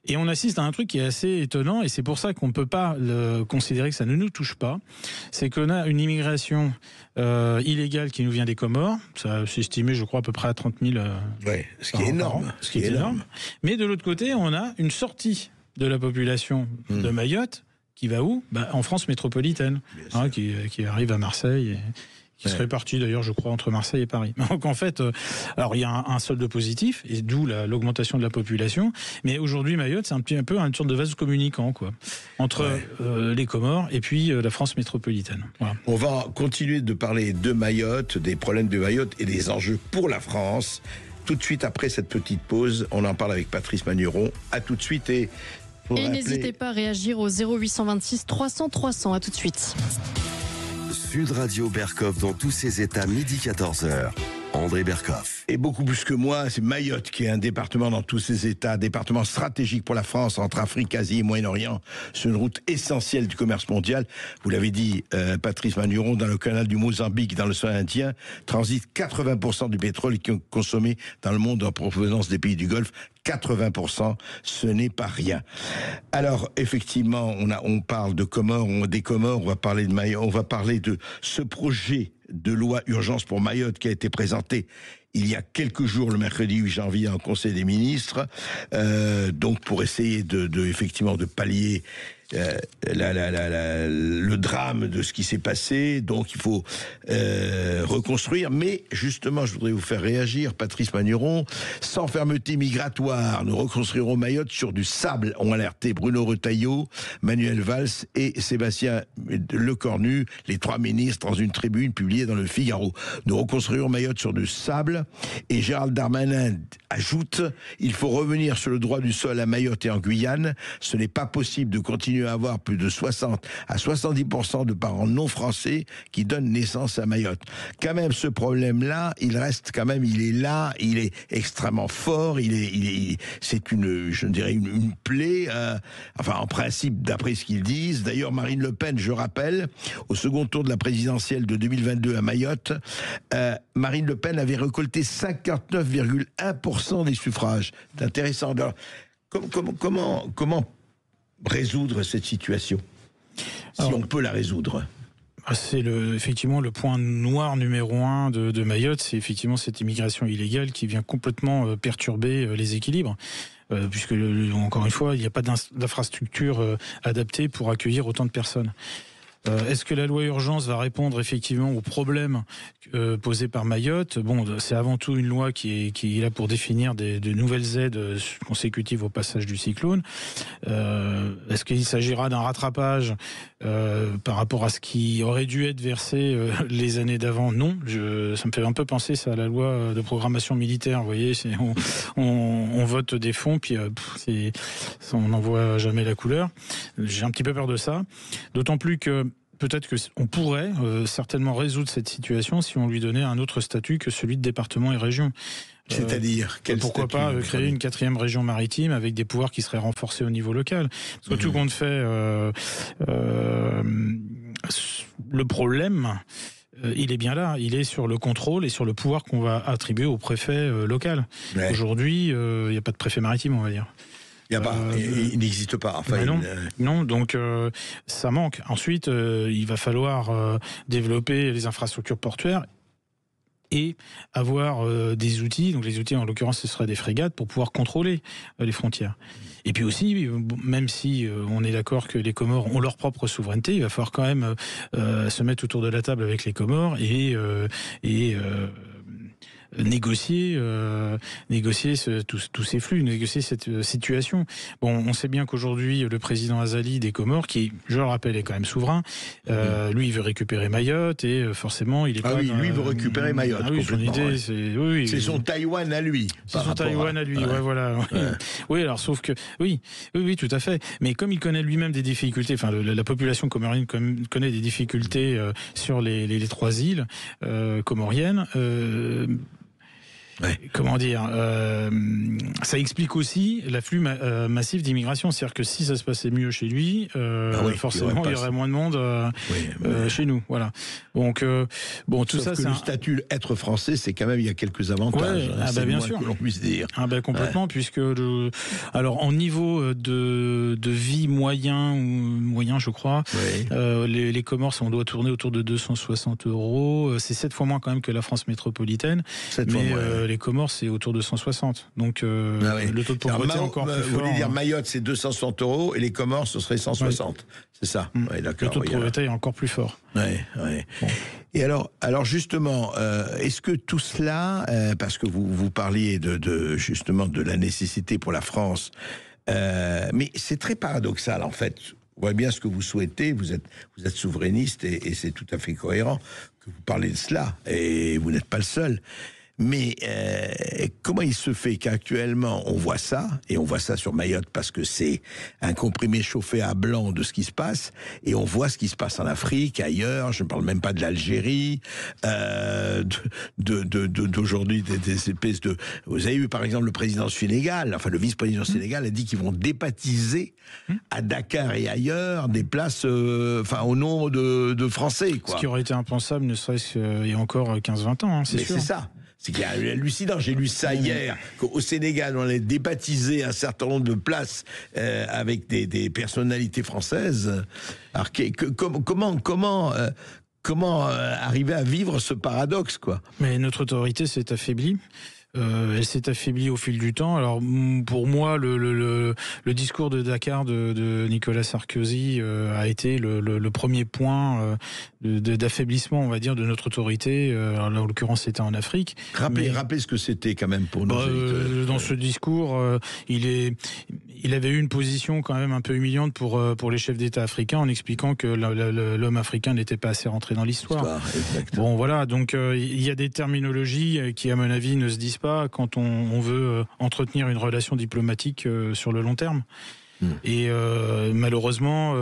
Speaker 17: Et on assiste à un truc qui est assez étonnant, et c'est pour ça qu'on ne peut pas considérer que ça ne nous touche pas. C'est qu'on a une immigration illégale qui nous vient des Comores. Ça s'est estimé, je crois, à peu près à 30 000.
Speaker 10: Ce qui est énorme.
Speaker 17: Ce qui est énorme. Mais de l'autre côté, on a une sortie de la population de Mayotte qui va où ? En France métropolitaine, qui arrive à Marseille et qui se répartit d'ailleurs, je crois, entre Marseille et Paris. Donc en fait, alors il y a un solde positif, et d'où l'augmentation de la population, mais aujourd'hui Mayotte, c'est un peu une sorte de vase communicant, quoi, entre les Comores et puis la France métropolitaine. Voilà.
Speaker 10: On va continuer de parler de Mayotte, des problèmes de Mayotte et des enjeux pour la France. Tout de suite après cette petite pause, on en parle avec Patrice Magnuron. À tout de suite et
Speaker 5: n'hésitez pas à réagir au 0826 300 300. À tout de suite.
Speaker 1: Sud Radio Berkov dans tous ses états, midi 14h. André Berkoff.
Speaker 10: Et beaucoup plus que moi, c'est Mayotte qui est un département dans tous ses états, département stratégique pour la France entre Afrique, Asie et Moyen-Orient, sur une route essentielle du commerce mondial. Vous l'avez dit, Patrice Magnuron, dans le canal du Mozambique, dans l'océan Indien, transite 80% du pétrole qui est consommé dans le monde en provenance des pays du Golfe. 80%, ce n'est pas rien. Alors, effectivement, on parle de Comores, des Comores, on va parler de Mayotte, on va parler de ce projet de loi urgence pour Mayotte qui a été présenté il y a quelques jours, le mercredi 8 janvier, en Conseil des ministres, donc pour essayer effectivement de pallier le drame de ce qui s'est passé. Donc il faut reconstruire. Mais justement, je voudrais vous faire réagir, Patrice Magnuron. Sans fermeté migratoire, nous reconstruirons Mayotte sur du sable, ont alerté Bruno Retailleau, Manuel Valls et Sébastien Lecornu, les trois ministres, dans une tribune publiée dans le Figaro. Nous reconstruirons Mayotte sur du sable. Et Gérald Darmanin ajoute, il faut revenir sur le droit du sol à Mayotte et en Guyane. Ce n'est pas possible de continuer à avoir plus de 60 à 70% de parents non français qui donnent naissance à Mayotte. Quand même, ce problème-là, il reste quand même, il est là, il est extrêmement fort, c'est une plaie, enfin, en principe, d'après ce qu'ils disent. D'ailleurs, Marine Le Pen, je rappelle, au second tour de la présidentielle de 2022 à Mayotte, Marine Le Pen avait récolté 59,1% des suffrages. C'est intéressant. Alors, comment résoudre cette situation, si on peut la résoudre?
Speaker 17: C'est effectivement le point noir numéro 1 de Mayotte, c'est effectivement cette immigration illégale qui vient complètement perturber les équilibres. Puisque, encore une fois, il n'y a pas d'infrastructure adaptée pour accueillir autant de personnes. Est-ce que la loi urgence va répondre effectivement aux problèmes posés par Mayotte? Bon, c'est avant tout une loi qui est là pour définir de nouvelles aides consécutives au passage du cyclone. Est-ce qu'il s'agira d'un rattrapage par rapport à ce qui aurait dû être versé les années d'avant? Non, ça me fait un peu penser ça à la loi de programmation militaire. Vous voyez, on vote des fonds, puis on n'en voit jamais la couleur. J'ai un petit peu peur de ça, d'autant plus que peut-être qu'on pourrait certainement résoudre cette situation si on lui donnait un autre statut que celui de département et région.
Speaker 10: C'est-à-dire
Speaker 17: pourquoi pas créer une 4e région maritime avec des pouvoirs qui seraient renforcés au niveau local. Parce que tout compte fait, le problème, il est bien là, il est sur le contrôle et sur le pouvoir qu'on va attribuer au préfet local. Ouais. Aujourd'hui, il n'y a pas de préfet maritime, on va dire.
Speaker 10: Il n'existe pas. Enfin,
Speaker 17: non, donc ça manque. Ensuite, il va falloir développer les infrastructures portuaires et avoir des outils. Donc les outils, en l'occurrence, ce seraient des frégates pour pouvoir contrôler les frontières. Et puis aussi, même si on est d'accord que les Comores ont leur propre souveraineté, il va falloir quand même se mettre autour de la table avec les Comores et négocier tous ces flux, négocier cette situation. Bon, on sait bien qu'aujourd'hui, le président Azali des Comores, qui, je le rappelle, est quand même souverain, lui, il veut récupérer Mayotte et forcément, il est pas...
Speaker 10: lui, il veut récupérer Mayotte.
Speaker 17: Son idée,
Speaker 10: c'est son Taïwan à lui.
Speaker 17: C'est son Taïwan à lui, voilà. Ouais. Oui, alors, sauf que... Oui, tout à fait. Mais comme il connaît lui-même des difficultés, enfin, la population comorienne connaît des difficultés sur les 3 îles comoriennes,
Speaker 10: ouais.
Speaker 17: Comment dire, ça explique aussi l'afflux massif d'immigration. C'est-à-dire que si ça se passait mieux chez lui, forcément il y aurait moins de monde chez nous. Voilà. Donc bon, tout
Speaker 10: sauf
Speaker 17: ça,
Speaker 10: que le statut être français, c'est quand même, il y a quelques avantages.
Speaker 17: Ouais, bien sûr,
Speaker 10: que l'on puisse dire.
Speaker 17: Complètement, puisque alors en niveau de vie moyen, je crois, les Comores, on doit tourner autour de 260 €. C'est 7 fois moins quand même que la France métropolitaine. Les Comores, c'est autour de 160. Donc, le taux de pauvreté est encore plus fort.
Speaker 10: Vous voulez dire Mayotte, c'est 260 € et les Comores, ce serait 160. C'est ça.
Speaker 17: Ouais, d'accord. Le taux de pauvreté est encore plus fort.
Speaker 10: Et alors justement, est-ce que tout cela, parce que vous parliez justement de la nécessité pour la France, mais c'est très paradoxal en fait. On voit bien ce que vous souhaitez, vous êtes souverainiste et c'est tout à fait cohérent que vous parlez de cela, et vous n'êtes pas le seul. Mais comment il se fait qu'actuellement on voit ça, et on voit ça sur Mayotte parce que c'est un comprimé chauffé à blanc de ce qui se passe, et on voit ce qui se passe en Afrique, ailleurs, je ne parle même pas de l'Algérie, d'aujourd'hui des espèces de... Vous avez eu par exemple le président du Sénégal, enfin le vice-président du Sénégal a dit qu'ils vont débaptiser à Dakar et ailleurs des places au nom de Français, quoi.
Speaker 17: Ce qui aurait été impensable ne serait-ce qu'il y a encore 15-20 ans, hein, c'est sûr.
Speaker 10: C'est ça. C'est qu'il y a hallucinant. J'ai lu ça hier, qu'au Sénégal, on allait débaptiser un certain nombre de places avec des personnalités françaises. Alors, comment arriver à vivre ce paradoxe, quoi?
Speaker 17: Mais notre autorité s'est affaiblie. Elle s'est affaiblie au fil du temps. Alors pour moi, le discours de Dakar de Nicolas Sarkozy a été le premier point d'affaiblissement, on va dire, de notre autorité. Alors, en l'occurrence, c'était en Afrique.
Speaker 10: Rappelez ce que c'était quand même pour nous.
Speaker 17: Dans ce discours, il avait eu une position quand même un peu humiliante pour les chefs d'État africains, en expliquant que l'homme africain n'était pas assez rentré dans l'histoire. Bon, voilà. Donc il y a des terminologies qui, à mon avis, ne se disent pas quand on veut entretenir une relation diplomatique sur le long terme. Et malheureusement,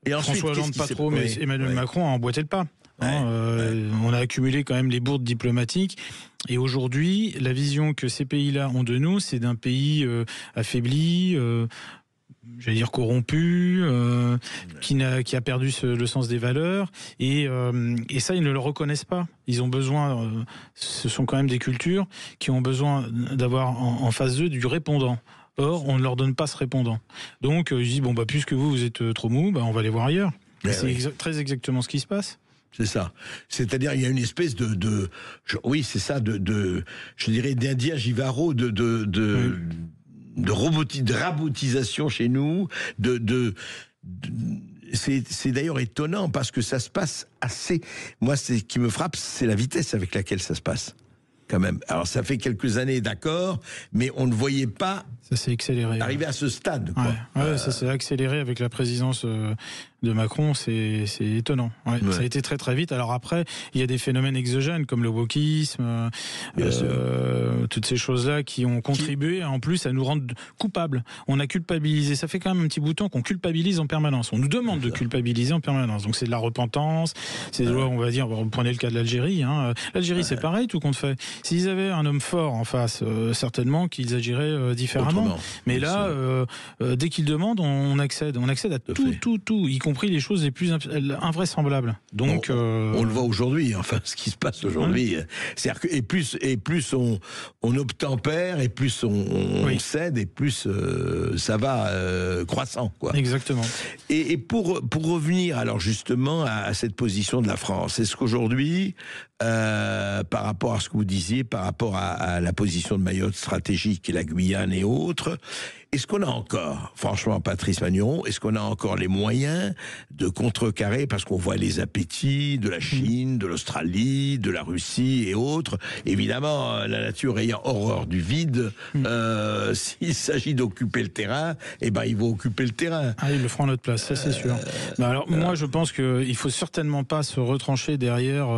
Speaker 17: François Hollande pas trop, mais Emmanuel Macron a emboîté le pas. On a accumulé quand même les bourdes diplomatiques, et aujourd'hui la vision que ces pays-là ont de nous, c'est d'un pays affaibli, j'allais dire corrompu, qui a perdu le sens des valeurs, et ça ils ne le reconnaissent pas. Ils ont besoin, ce sont quand même des cultures qui ont besoin d'avoir en face d'eux du répondant. Or on ne leur donne pas ce répondant. Donc je dis puisque vous êtes trop mou, on va aller voir ailleurs. C'est très exactement ce qui se passe.
Speaker 10: C'est ça. C'est-à-dire, il y a une espèce je dirais, d'Indien Givaro, de rabotisation chez nous, c'est d'ailleurs étonnant parce que ça se passe assez. Moi, ce qui me frappe, c'est la vitesse avec laquelle ça se passe. Quand même. Alors, ça fait quelques années, d'accord, mais on ne voyait pas.
Speaker 17: Ça s'est accéléré.
Speaker 10: Arriver à ce stade, quoi.
Speaker 17: Ça s'est accéléré avec la présidence de Macron, c'est étonnant. Ça a été très très vite. Alors après, il y a des phénomènes exogènes comme le wokisme, toutes ces choses-là qui ont contribué en plus à nous rendre coupables. On a culpabilisé. Ça fait quand même un petit bout de temps qu'on culpabilise en permanence. On nous demande de culpabiliser en permanence. Donc c'est de la repentance. C'est on va dire, vous prenez le cas de l'Algérie. L'Algérie, c'est pareil, tout compte fait. S'ils avaient un homme fort en face, certainement qu'ils agiraient différemment. Mais là, dès qu'ils demandent, on accède à tout, y compris les choses les plus invraisemblables. Donc,
Speaker 10: on le voit aujourd'hui, enfin, ce qui se passe aujourd'hui. C'est-à-dire que, et plus on obtempère, et plus on cède, et plus ça va croissant, quoi.
Speaker 17: Exactement.
Speaker 10: Et pour revenir, alors justement, à cette position de la France, est-ce qu'aujourd'hui, par rapport à ce que vous disiez, par rapport à la position de Mayotte stratégique et la Guyane et autres, est-ce qu'on a encore, franchement, Patrice Magnon, est-ce qu'on a encore les moyens de contrecarrer, parce qu'on voit les appétits de la Chine, de l'Australie, de la Russie et autres. Évidemment, la nature ayant horreur du vide, s'il s'agit d'occuper le terrain, ils vont occuper le terrain.
Speaker 17: Ils le feront à notre place, ça c'est sûr. Alors moi, je pense qu'il faut certainement pas se retrancher derrière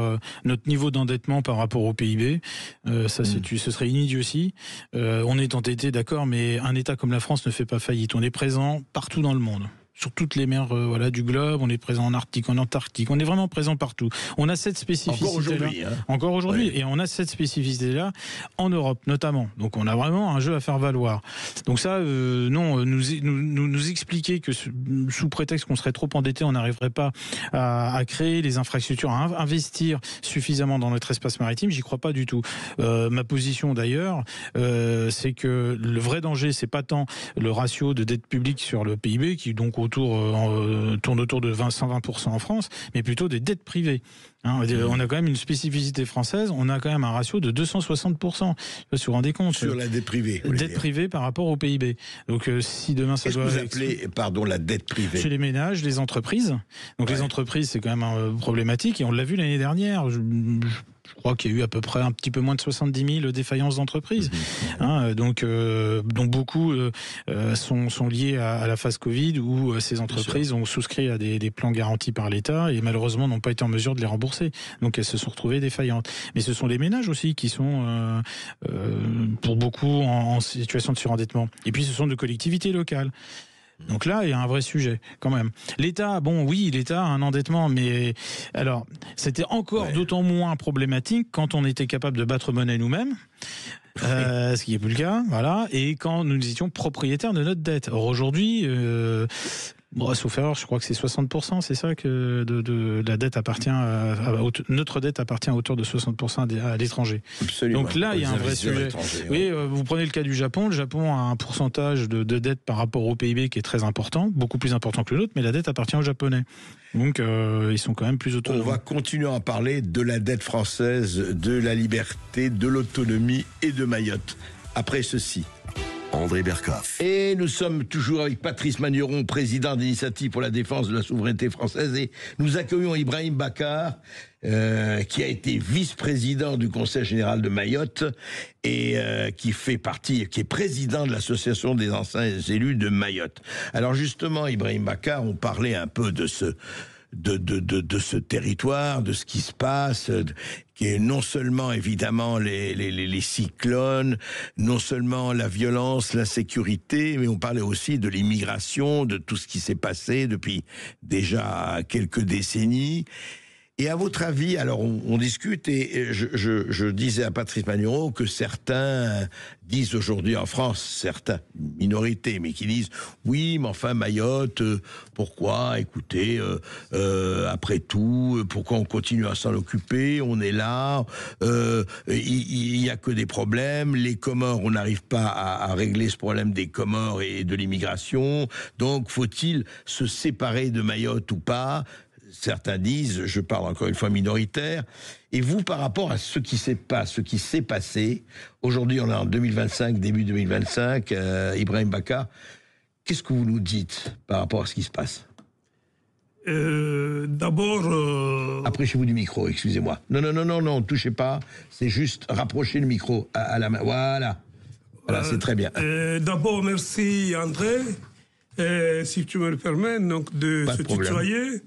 Speaker 17: notre niveau d'endettement par rapport au PIB. Ce serait une idiotie. On est entêté, d'accord, mais un État comme la France ne fait pas faillite. On est présent partout dans le monde. Sur toutes les mers du globe, on est présent en Arctique, en Antarctique, on est vraiment présent partout. On a cette spécificité-là. Encore aujourd'hui, et on a cette spécificité-là en Europe notamment. Donc on a vraiment un jeu à faire valoir. Donc ça, nous expliquer que sous prétexte qu'on serait trop endetté, on n'arriverait pas à créer les infrastructures, à investir suffisamment dans notre espace maritime, j'y crois pas du tout. Ma position d'ailleurs, c'est que le vrai danger, c'est pas tant le ratio de dette publique sur le PIB, qui donc tournent autour de 120% en France, mais plutôt des dettes privées. Hein, on a quand même une spécificité française, on a quand même un ratio de 260%. Je sais pas si vous vous rendez compte.
Speaker 10: Sur la dette privée.
Speaker 17: Dette privée par rapport au PIB. Donc si demain ça doit...
Speaker 10: Qu'est-ce que vous appelez, pardon, la dette privée?
Speaker 17: Chez les ménages, les entreprises. Donc les entreprises, c'est quand même problématique, et on l'a vu l'année dernière. Je crois qu'il y a eu à peu près un petit peu moins de 70 000 défaillances d'entreprises. Hein, donc beaucoup sont liés à la phase Covid, où ces entreprises ont souscrit à des plans garantis par l'État et malheureusement n'ont pas été en mesure de les rembourser. Donc elles se sont retrouvées défaillantes. Mais ce sont les ménages aussi qui sont pour beaucoup en situation de surendettement. Et puis ce sont de collectivités locales. Donc là, il y a un vrai sujet, quand même. L'État, l'État a un endettement, mais alors, c'était encore d'autant moins problématique quand on était capable de battre monnaie nous-mêmes, ce qui n'est plus le cas, voilà, et quand nous étions propriétaires de notre dette. Or, aujourd'hui, sauf erreur, je crois que c'est 60%, c'est ça que de la dette appartient notre dette appartient à hauteur de 60% à l'étranger.
Speaker 10: Absolument.
Speaker 17: Donc là, il y a un vrai sujet. Oui, vous prenez le cas du Japon. Le Japon a un pourcentage de dette par rapport au PIB qui est très important, beaucoup plus important que le nôtre, mais la dette appartient aux Japonais. Donc ils sont quand même plus autonomes.
Speaker 10: On va continuer à parler de la dette française, de la liberté, de l'autonomie et de Mayotte. Après ceci.
Speaker 1: André Berkoff.
Speaker 10: Et nous sommes toujours avec Patrice Magneron, président d'Initiative pour la défense de la souveraineté française, et nous accueillons Ibrahim Bakar, qui a été vice-président du Conseil général de Mayotte et qui est président de l'association des anciens élus de Mayotte. Alors justement, Ibrahim Bakar, on parlait un peu de ce territoire, de ce qui se passe, qui est non seulement évidemment les cyclones, non seulement la violence, l'insécurité, mais on parlait aussi de l'immigration, de tout ce qui s'est passé depuis déjà quelques décennies. Et à votre avis, alors on discute, et je disais à Patrice Magneron que certains disent aujourd'hui en France, certains, minorités, mais qui disent oui, mais enfin Mayotte, pourquoi, écoutez, après tout, pourquoi on continue à s'en occuper, on est là, il y a que des problèmes, les Comores, on n'arrive pas à régler ce problème des Comores et de l'immigration, donc faut-il se séparer de Mayotte ou pas? Certains disent, je parle encore une fois minoritaire, et vous, par rapport à ce qui s'est passé, aujourd'hui on est en 2025, début 2025, Ibrahim Bakar, qu'est-ce que vous nous dites par rapport à ce qui se passe?
Speaker 18: D'abord...
Speaker 10: Approchez-vous du micro, excusez-moi. Non, touchez pas, c'est juste rapprocher le micro à la main, voilà, c'est très bien.
Speaker 18: D'abord, merci André, si tu me le permets, donc de se tutoyer.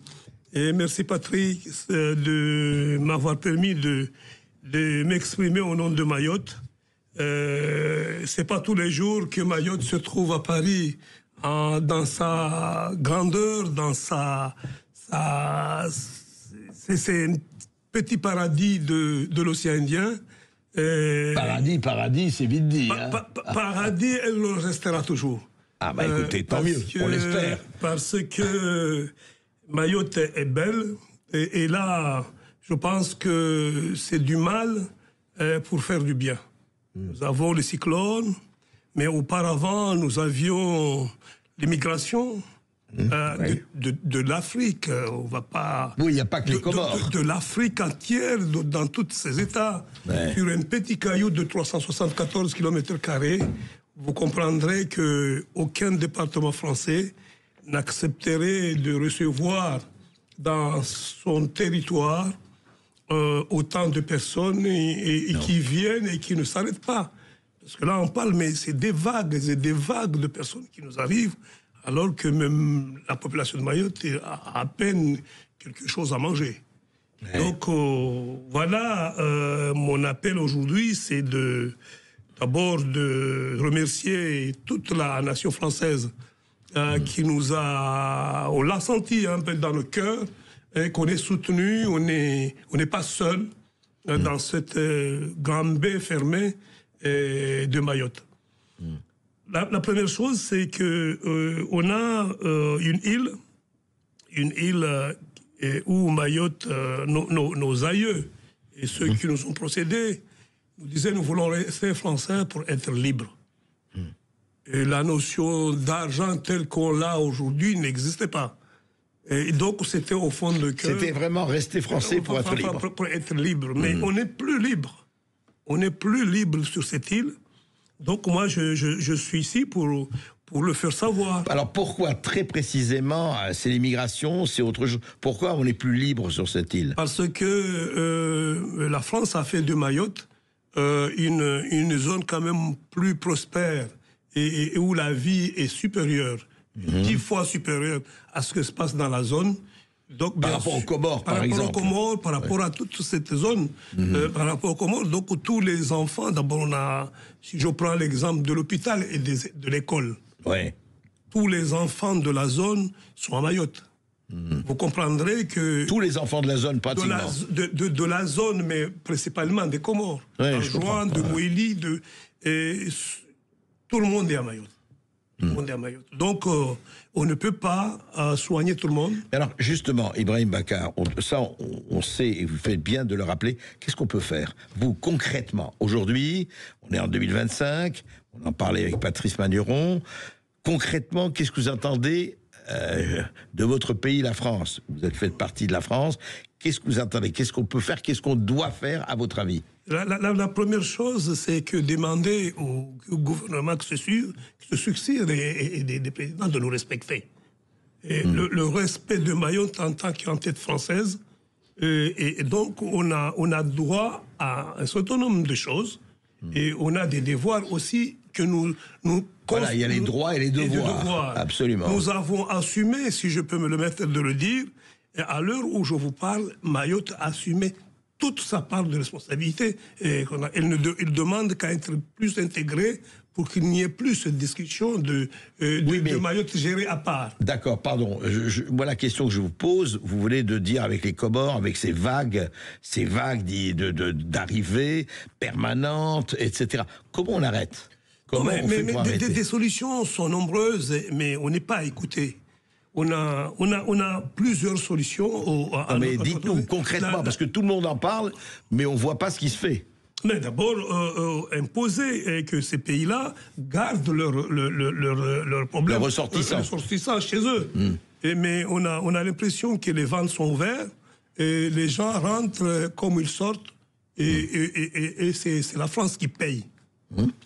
Speaker 18: Et merci Patrick de m'avoir permis de m'exprimer au nom de Mayotte. C'est pas tous les jours que Mayotte se trouve à Paris dans sa grandeur, dans c'est un petit paradis de l'océan Indien.
Speaker 10: Paradis, c'est vite dit.
Speaker 18: Paradis, elle le restera toujours.
Speaker 10: Ah bah écoutez, tant mieux, on l'espère.
Speaker 18: Parce que Mayotte est belle, et là, je pense que c'est du mal pour faire du bien. Nous avons les cyclones, mais auparavant, nous avions l'immigration de l'Afrique. On va pas...
Speaker 10: Oui, il n'y a pas que les Comores.
Speaker 18: De l'Afrique entière, dans tous ces États. Sur un petit caillou de 374 km², vous comprendrez qu'aucun département français n'accepterait de recevoir dans son territoire autant de personnes et qui viennent et qui ne s'arrêtent pas. Parce que là, on parle, mais c'est des vagues et des vagues de personnes qui nous arrivent, alors que même la population de Mayotte a à peine quelque chose à manger. Donc, voilà, mon appel aujourd'hui, c'est d'abord de remercier toute la nation française qui nous a... On l'a senti un peu dans le cœur, qu'on est soutenu, on n'est pas seul dans cette grande baie fermée de Mayotte. La première chose, c'est que on a une île où Mayotte, nos aïeux et ceux qui nous ont procédés, nous disaient nous voulons rester français pour être libres. Et la notion d'argent telle qu'on l'a aujourd'hui n'existait pas. Et donc, c'était au fond de cœur.
Speaker 10: C'était vraiment rester français pour être libre.
Speaker 18: Pour être libre. Mais on n'est plus libre. On n'est plus libre sur cette île. Donc, moi, je suis ici pour le faire savoir.
Speaker 10: Alors, pourquoi, très précisément, c'est l'immigration, c'est autre chose? Pourquoi on n'est plus libre sur cette île?
Speaker 18: Parce que la France a fait de Mayotte une zone quand même plus prospère et où la vie est supérieure. 10 fois supérieur à ce que se passe dans la zone. Donc,
Speaker 10: par rapport aux Comores, par exemple.
Speaker 18: Par rapport aux Comores, par rapport à toute cette zone. Par rapport aux Comores, donc tous les enfants, d'abord on a, si je prends l'exemple de l'hôpital et de l'école, tous les enfants de la zone sont à Mayotte. Vous comprendrez que...
Speaker 10: Tous les enfants de la zone, pratiquement.
Speaker 18: De la zone, mais principalement des Comores. De Juan, de Mouéli, tout le monde est à Mayotte. Donc, on ne peut pas soigner tout le monde.
Speaker 10: Alors, justement, Ibrahim Bakar, on sait, et vous faites bien de le rappeler, qu'est-ce qu'on peut faire? Vous, concrètement, aujourd'hui, on est en 2025, on en parlait avec Patrice Magneron, concrètement, qu'est-ce que vous entendez de votre pays, la France? Vous êtes fait partie de la France, qu'est-ce que vous entendez? Qu'est-ce qu'on peut faire? Qu'est-ce qu'on doit faire, à votre avis?
Speaker 18: La première chose, c'est que demander au gouvernement qui se succède et des présidents de nous respecter. Et le respect de Mayotte en tant qu'entité française. Et donc, on a droit à un certain nombre de choses. Et on a des devoirs aussi que nous
Speaker 10: voilà, il y a les droits et les devoirs. Absolument.
Speaker 18: Nous avons assumé, si je peux me le permettre de le dire, et à l'heure où je vous parle, Mayotte a assumé toute sa part de responsabilité. Et il demande qu'à être plus intégré pour qu'il n'y ait plus cette discussion de Mayotte gérée à part.
Speaker 10: D'accord, pardon. Moi, la question que je vous pose, vous venez de dire avec les Comores, avec ces vagues d'arrivées permanentes, etc. Comment on arrête? Comment on fait pour arrêter?
Speaker 18: Des solutions sont nombreuses, mais on n'est pas écouté. On a plusieurs solutions.
Speaker 10: Mais dites-nous concrètement, parce que tout le monde en parle, mais on ne voit pas ce qui se fait.
Speaker 18: Mais d'abord, imposer que ces pays-là gardent leurs problèmes.
Speaker 10: Leurs ressortissants
Speaker 18: chez eux. Mais on a l'impression que les ventes sont ouvertes, et les gens rentrent comme ils sortent, et c'est la France qui paye.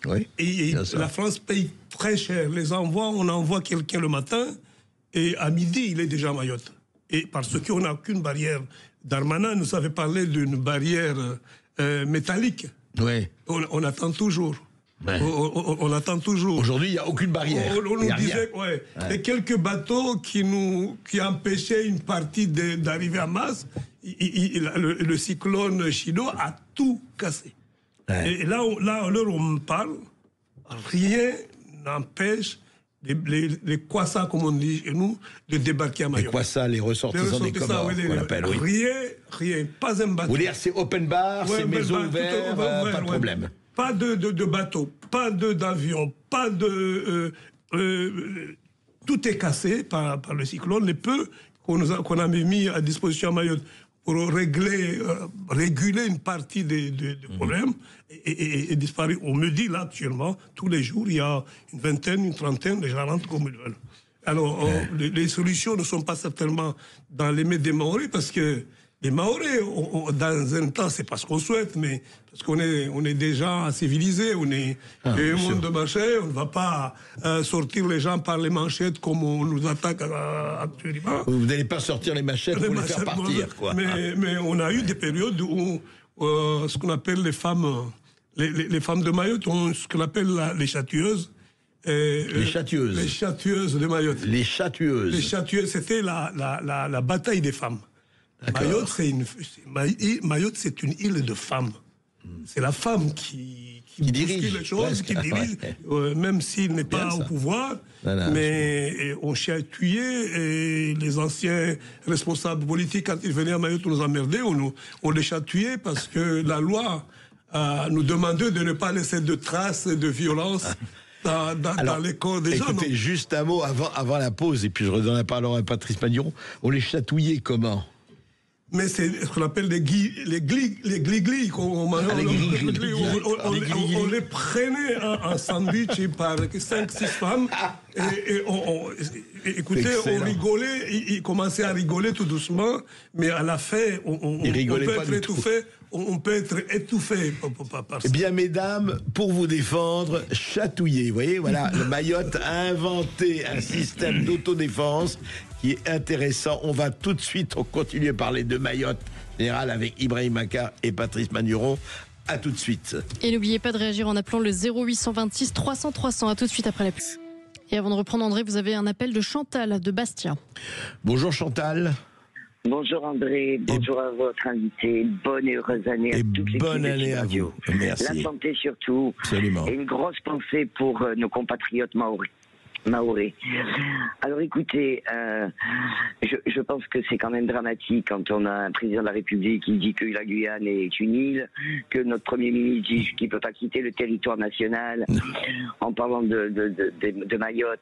Speaker 10: Oui,
Speaker 18: et la France paye très cher. On envoie quelqu'un le matin, et à midi, il est déjà à Mayotte. Et parce qu'on n'a aucune barrière. Darmanin nous avait parlé d'une barrière métallique.
Speaker 10: Oui.
Speaker 18: On attend toujours.
Speaker 10: Ouais.
Speaker 18: On attend toujours.
Speaker 10: Aujourd'hui, il n'y a aucune barrière.
Speaker 18: On nous disait, et quelques bateaux qui empêchaient une partie d'arriver à Mas, le cyclone Chido a tout cassé. Ouais. Et là, à l'heure où on me parle, rien n'empêche les Kwassa, comme on dit chez nous, de débarquer à Mayotte.
Speaker 10: Les Kwassa, les ressortissants des Comores, on appelle, oui.
Speaker 18: Rien, pas un bateau.
Speaker 10: Vous voulez dire, c'est open bar, c'est maison ouverte, pas de problème.
Speaker 18: Pas de bateau, pas d'avion, pas de... tout est cassé par le cyclone. Les peu qu'on a mis à disposition à Mayotte pour réguler une partie des problèmes et disparaître. On me dit là actuellement, tous les jours, il y a une vingtaine, une trentaine, les gens rentrent comme ils veulent. Alors, les solutions ne sont pas certainement dans les mains des Maoris, parce que les Maoris, dans un temps, c'est pas ce qu'on souhaite, mais parce qu'on est des gens civilisés, on est un monde de marché, on ne va pas sortir les gens par les manchettes comme on nous attaque actuellement.
Speaker 10: Vous n'allez pas sortir les machettes pour les faire partir, quoi.
Speaker 18: Mais on a eu des périodes où ce qu'on appelle les femmes de Mayotte ont ce qu'on appelle les châtueuses.
Speaker 10: Les châtueuses.
Speaker 18: Les châtueuses de Mayotte.
Speaker 10: Les châtueuses.
Speaker 18: Les châtueuses, c'était la bataille des femmes. Mayotte, c'est une île de femmes. C'est la femme qui dirige les choses, qui dirige, même s'il n'est pas au pouvoir. Mais on chatouillait, et les anciens responsables politiques, quand ils venaient à Mayotte, nous emmerdaient, on les chatouillait parce que la loi nous demandait de ne pas laisser de traces de violence dans les corps des gens.
Speaker 10: Écoutez, juste un mot avant la pause, et puis je redonne la parole à Patrice Magneron. On les chatouillait comment?
Speaker 18: mais c'est ce qu'on appelle les gli-gli. On les prenait en sandwich par 5-6 femmes. Écoutez, on rigolait, ils commençaient à rigoler tout doucement, mais à la fin, on peut être étouffé.
Speaker 10: Eh bien, mesdames, pour vous défendre, chatouillez. Vous voyez, voilà, le Mayotte a inventé un système d'autodéfense qui est intéressant. On va tout de suite continuer à parler de Mayotte, général, avec Ibrahim Macar et Patrice Magnuron. À tout de suite.
Speaker 5: Et n'oubliez pas de réagir en appelant le 0826 300 300. À tout de suite après la pub. Et avant de reprendre, André, vous avez un appel de Chantal de Bastia.
Speaker 10: Bonjour Chantal.
Speaker 19: Bonjour André, bonjour à votre invité, bonne et heureuse année à toutes les
Speaker 10: bonne année à vous. Merci.
Speaker 19: La santé surtout.
Speaker 10: Absolument.
Speaker 19: Et une grosse pensée pour nos compatriotes maoris. Alors écoutez, je pense que c'est quand même dramatique quand on a un président de la République qui dit que la Guyane est une île, que notre Premier ministre dit qu'il ne peut pas quitter le territoire national en parlant de Mayotte.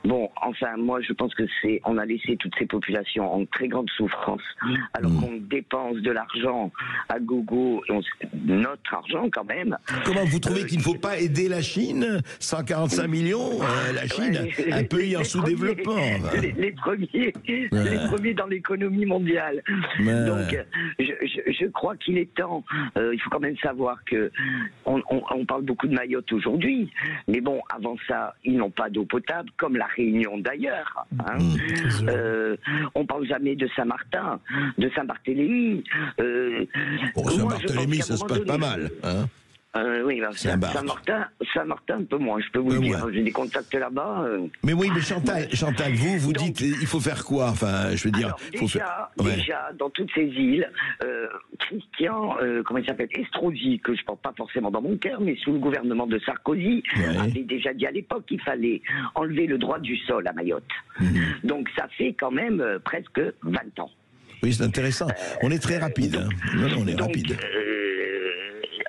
Speaker 19: Bon, enfin, moi je pense que on a laissé toutes ces populations en très grande souffrance, alors qu'on dépense de l'argent à gogo, notre argent quand même.
Speaker 10: Comment vous trouvez qu'il ne faut pas aider la Chine ? 145 millions, la Chine, un pays en sous-développement.
Speaker 19: Les premiers dans l'économie mondiale. Donc, je crois qu'il est temps. Il faut quand même savoir que on parle beaucoup de Mayotte aujourd'hui, mais bon, avant ça, ils n'ont pas d'eau potable, comme la Réunion d'ailleurs. Hein. On parle jamais de Saint-Martin, de Saint-Barthélemy.
Speaker 10: Saint-Barthélemy, ça se passe pas mal. Hein.
Speaker 19: Oui, Saint-Martin, un peu moins, je peux vous le dire. J'ai des contacts là-bas.
Speaker 10: Mais oui, mais Chantal, vous dites, il faut faire quoi ? Enfin, je veux dire,
Speaker 19: déjà, dans toutes ces îles, Christian, comment il s'appelle, Estrosi, que je porte pas forcément dans mon cœur, mais sous le gouvernement de Sarkozy, avait déjà dit à l'époque qu'il fallait enlever le droit du sol à Mayotte. Donc ça fait quand même presque 20 ans.
Speaker 10: Oui, c'est intéressant. On est très rapide. On est rapide.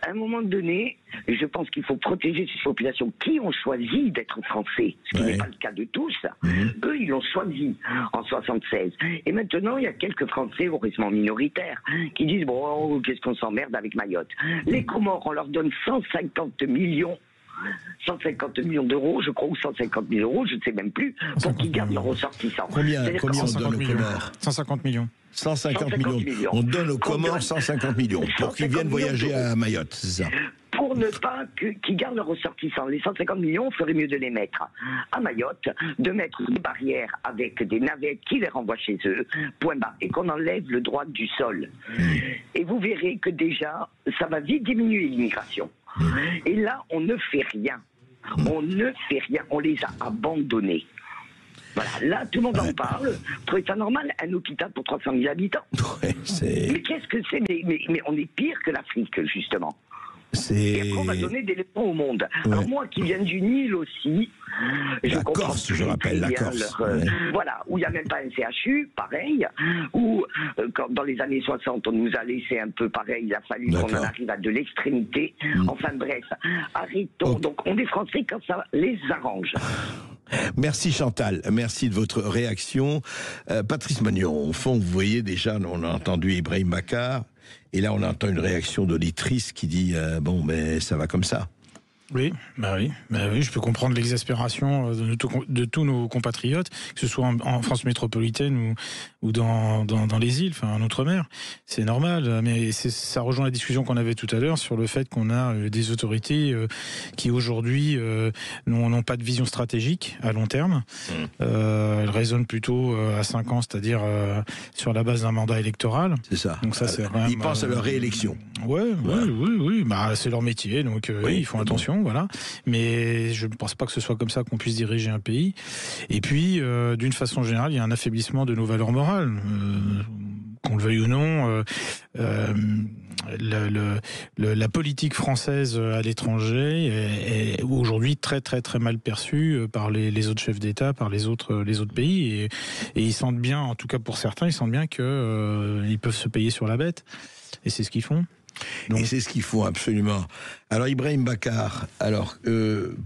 Speaker 19: À un moment donné, je pense qu'il faut protéger ces populations qui ont choisi d'être français, ce qui n'est pas le cas de tous. Eux, ils l'ont choisi en 76. Et maintenant, il y a quelques Français, heureusement minoritaires, qui disent « Bon, qu'est-ce qu'on s'emmerde avec Mayotte ?» Les Comores, on leur donne 150 millions d'euros, je crois, ou 150 000 euros, je ne sais même plus, pour qu'ils gardent leurs ressortissants.
Speaker 10: Combien on donne aux Comores ?
Speaker 17: 150 millions.
Speaker 10: 150 millions. On donne aux Comores 150 millions pour qu'ils viennent voyager à Mayotte, c'est ça.
Speaker 19: Pour ne pas qu'ils gardent leurs ressortissants. Les 150 millions, on ferait mieux de les mettre à Mayotte, de mettre des barrières avec des navettes qui les renvoient chez eux, point barre, et qu'on enlève le droit du sol. Et vous verrez que déjà, ça va vite diminuer l'immigration. Et là, on ne fait rien. On les a abandonnés. Voilà, là, tout le monde en parle. Vous trouvez ça normal, un hôpital pour 300 000 habitants? Mais qu'est-ce que c'est? Mais on est pire que l'Afrique, justement. Et après, on va donner des leçons au monde. Alors moi, qui viens d'une île aussi,
Speaker 10: la Corse, je rappelle, la Corse.
Speaker 19: Voilà, où il n'y a même pas un CHU, pareil, où dans les années 60, on nous a laissé un peu pareil, il a fallu qu'on en arrive à de l'extrémité. Enfin bref, arrêtons. Donc on est Français quand ça les arrange.
Speaker 10: Merci Chantal, merci de votre réaction. Patrice Magnuron, au fond, vous voyez déjà, on a entendu Ibrahim Macar, et là on entend une réaction d'auditrice qui dit bon, mais ça va comme ça.
Speaker 17: Oui, oui, je peux comprendre l'exaspération de tous nos compatriotes, que ce soit en France métropolitaine ou dans les îles, enfin en Outre-mer. C'est normal, mais ça rejoint la discussion qu'on avait tout à l'heure sur le fait qu'on a des autorités qui aujourd'hui n'ont pas de vision stratégique à long terme. Elles raisonnent plutôt à 5 ans, c'est-à-dire sur la base d'un mandat électoral.
Speaker 10: C'est ça.
Speaker 17: Donc ça, c'est
Speaker 10: ils pensent à leur réélection.
Speaker 17: Oui. Bah, c'est leur métier, donc ils font attention. Voilà. Mais je ne pense pas que ce soit comme ça qu'on puisse diriger un pays. Et puis, d'une façon générale, il y a un affaiblissement de nos valeurs morales. Qu'on le veuille ou non, la politique française à l'étranger est aujourd'hui très très très mal perçue par les autres chefs d'État, par les autres pays. Et ils sentent bien, en tout cas pour certains, ils sentent bien qu'ils peuvent se payer sur la bête. Et c'est ce qu'ils font.
Speaker 10: Donc. Et c'est ce qu'il faut absolument. Alors Ibrahim Macar, alors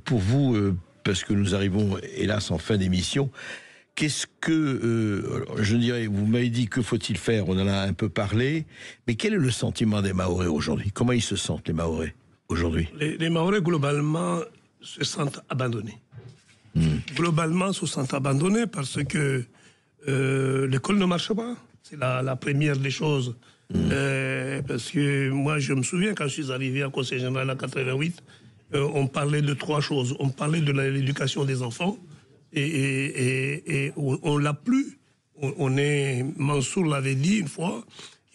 Speaker 10: pour vous, parce que nous arrivons hélas en fin d'émission, qu'est-ce que, je dirais, vous m'avez dit que faut-il faire, on en a un peu parlé, mais quel est le sentiment des Mahorais aujourd'hui? Comment ils se sentent, les Mahorais, aujourd'hui?
Speaker 18: Les Mahorais, globalement, se sentent abandonnés. Globalement, se sentent abandonnés parce que l'école ne marche pas. C'est la première des choses. Parce que moi, je me souviens, quand je suis arrivé au Conseil général en 88, on parlait de 3 choses. On parlait de l'éducation des enfants, et on l'a plus. Mansour l'avait dit une fois,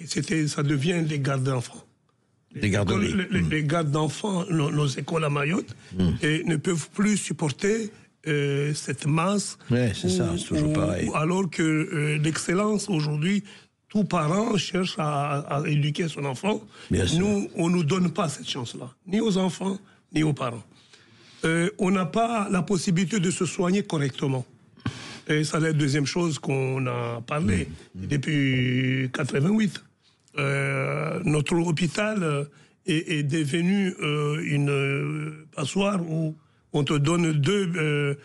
Speaker 18: ça devient des gardes d'enfants. Les gardes d'enfants, nos écoles à Mayotte, et ne peuvent plus supporter cette masse.
Speaker 10: Ouais, c'est ça, c'est toujours pareil.
Speaker 18: Alors que l'excellence aujourd'hui, tout parent cherche à éduquer son enfant. Nous, on ne nous donne pas cette chance-là, ni aux enfants, ni aux parents. On n'a pas la possibilité de se soigner correctement. Et ça, c'est la deuxième chose qu'on a parlé depuis 88. Notre hôpital est devenu une passoire où on te donne 2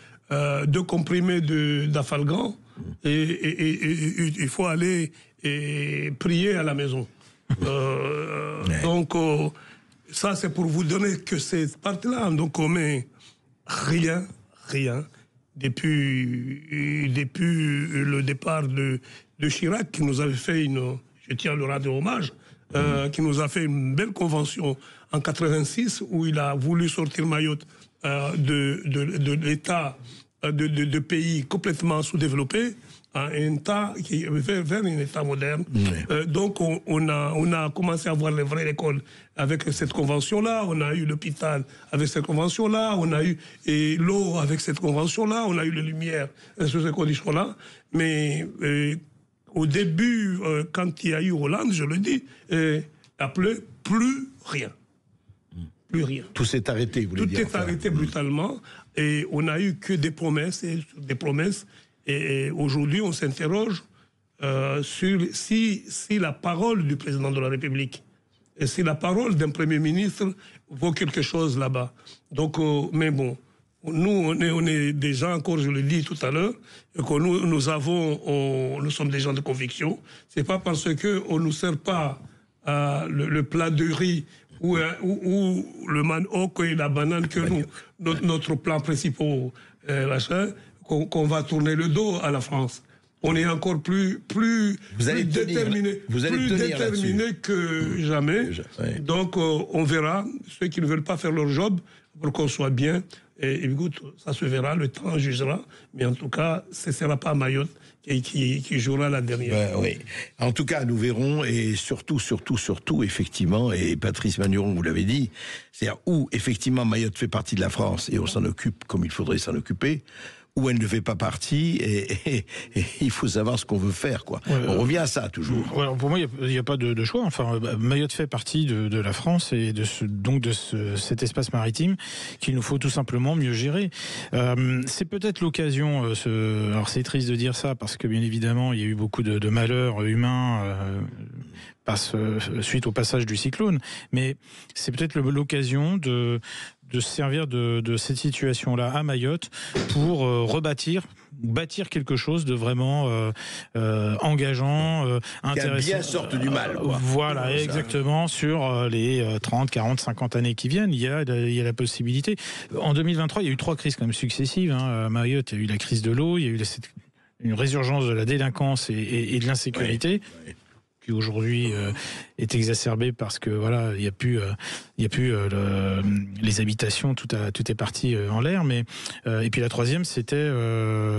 Speaker 18: comprimés d'Afalgan et il faut aller prier à la maison. Donc, ça, c'est pour vous donner que cette partie-là. Donc, on met rien, depuis le départ de Chirac, qui nous avait fait je tiens à le rendre hommage, qui nous a fait une belle convention en 86, où il a voulu sortir Mayotte de l'état de pays complètement sous-développé à un état qui vers un état moderne. Donc on a commencé à voir les vraies écoles avec cette convention-là, on a eu l'hôpital avec cette convention-là, on a eu l'eau avec cette convention-là, on a eu les lumières sur ces conditions-là, mais au début, quand il y a eu Hollande, je le dis, il n'y a plus rien. Plus rien.
Speaker 10: Tout s'est arrêté, vous voulez dire.
Speaker 18: Tout s'est arrêté brutalement, et on n'a eu que des promesses, et aujourd'hui on s'interroge sur si la parole du président de la République et si la parole d'un Premier ministre vaut quelque chose là-bas. Donc, mais bon, nous on est des gens, encore je le dis tout à l'heure, que nous sommes des gens de conviction. C'est pas parce qu'on ne nous sert pas le plat de riz ou le manioc et la banane que notre plan principal, qu'on va tourner le dos à la France. On est encore plus déterminé que jamais. Donc on verra ceux qui ne veulent pas faire leur job pour qu'on soit bien. Et écoute, ça se verra, le temps jugera. Mais en tout cas, ce ne sera pas Mayotte qui jouera la dernière.
Speaker 10: Oui. En tout cas, nous verrons, et surtout, effectivement, et Patrice Magneron, vous l'avez dit, c'est-à-dire où, effectivement, Mayotte fait partie de la France et on s'en occupe comme il faudrait s'en occuper, où elle ne fait pas partie, et il faut savoir ce qu'on veut faire, quoi. On revient à ça, toujours.
Speaker 17: Alors pour moi, il n'y a pas de choix. Enfin, Mayotte fait partie de la France et donc de cet espace maritime qu'il nous faut tout simplement mieux gérer. C'est peut-être l'occasion, alors c'est triste de dire ça, parce que bien évidemment, il y a eu beaucoup de malheurs humains suite au passage du cyclone, mais c'est peut-être l'occasion de se servir de cette situation-là à Mayotte pour bâtir quelque chose de vraiment engageant, intéressant.
Speaker 10: Qui bien sorte du mal, quoi.
Speaker 17: Voilà, exactement. Sur les 30, 40, 50 années qui viennent, il y a la possibilité. En 2023, il y a eu 3 crises quand même successives. À Mayotte, il y a eu la crise de l'eau, il y a eu une résurgence de la délinquance et de l'insécurité.
Speaker 10: Oui.
Speaker 17: Qui aujourd'hui est exacerbé parce que voilà, il y a plus les habitations, tout est parti en l'air. Mais et puis la troisième, c'était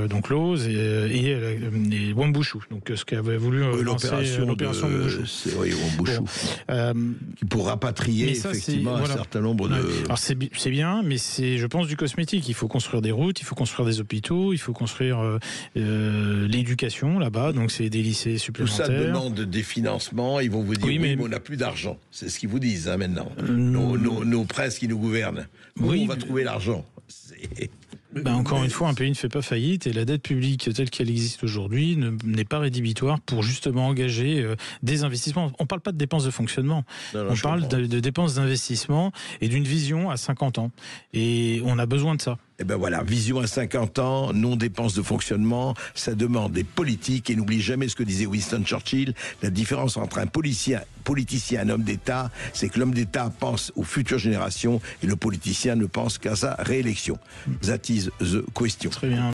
Speaker 17: donc l'Ose et Wambushu. Donc ce qu'avait voulu lancer l'opération Wambushu.
Speaker 10: Oui, Wambushu. Qui pour rapatrier effectivement un certain nombre de.
Speaker 17: Alors c'est bien, mais c'est, je pense, du cosmétique. Il faut construire des routes, il faut construire des hôpitaux, il faut construire l'éducation là-bas. Donc c'est des lycées supplémentaires.
Speaker 10: Tout ça demande des financements. Ils vont vous dire oui, mais on n'a plus d'argent. C'est ce qu'ils vous disent maintenant. Nos princes qui nous gouvernent. Où on va trouver l'argent?
Speaker 17: Encore une fois, un pays ne fait pas faillite et la dette publique telle qu'elle existe aujourd'hui n'est pas rédhibitoire pour justement engager des investissements. On ne parle pas de dépenses de fonctionnement, on parle de dépenses d'investissement et d'une vision à 50 ans. Et on a besoin de ça.
Speaker 10: Eh ben voilà, vision à 50 ans, non dépenses de fonctionnement, ça demande des politiques. Et n'oublie jamais ce que disait Winston Churchill, la différence entre un politicien et un homme d'État, c'est que l'homme d'État pense aux futures générations et le politicien ne pense qu'à sa réélection. That is the question.
Speaker 17: Très bien.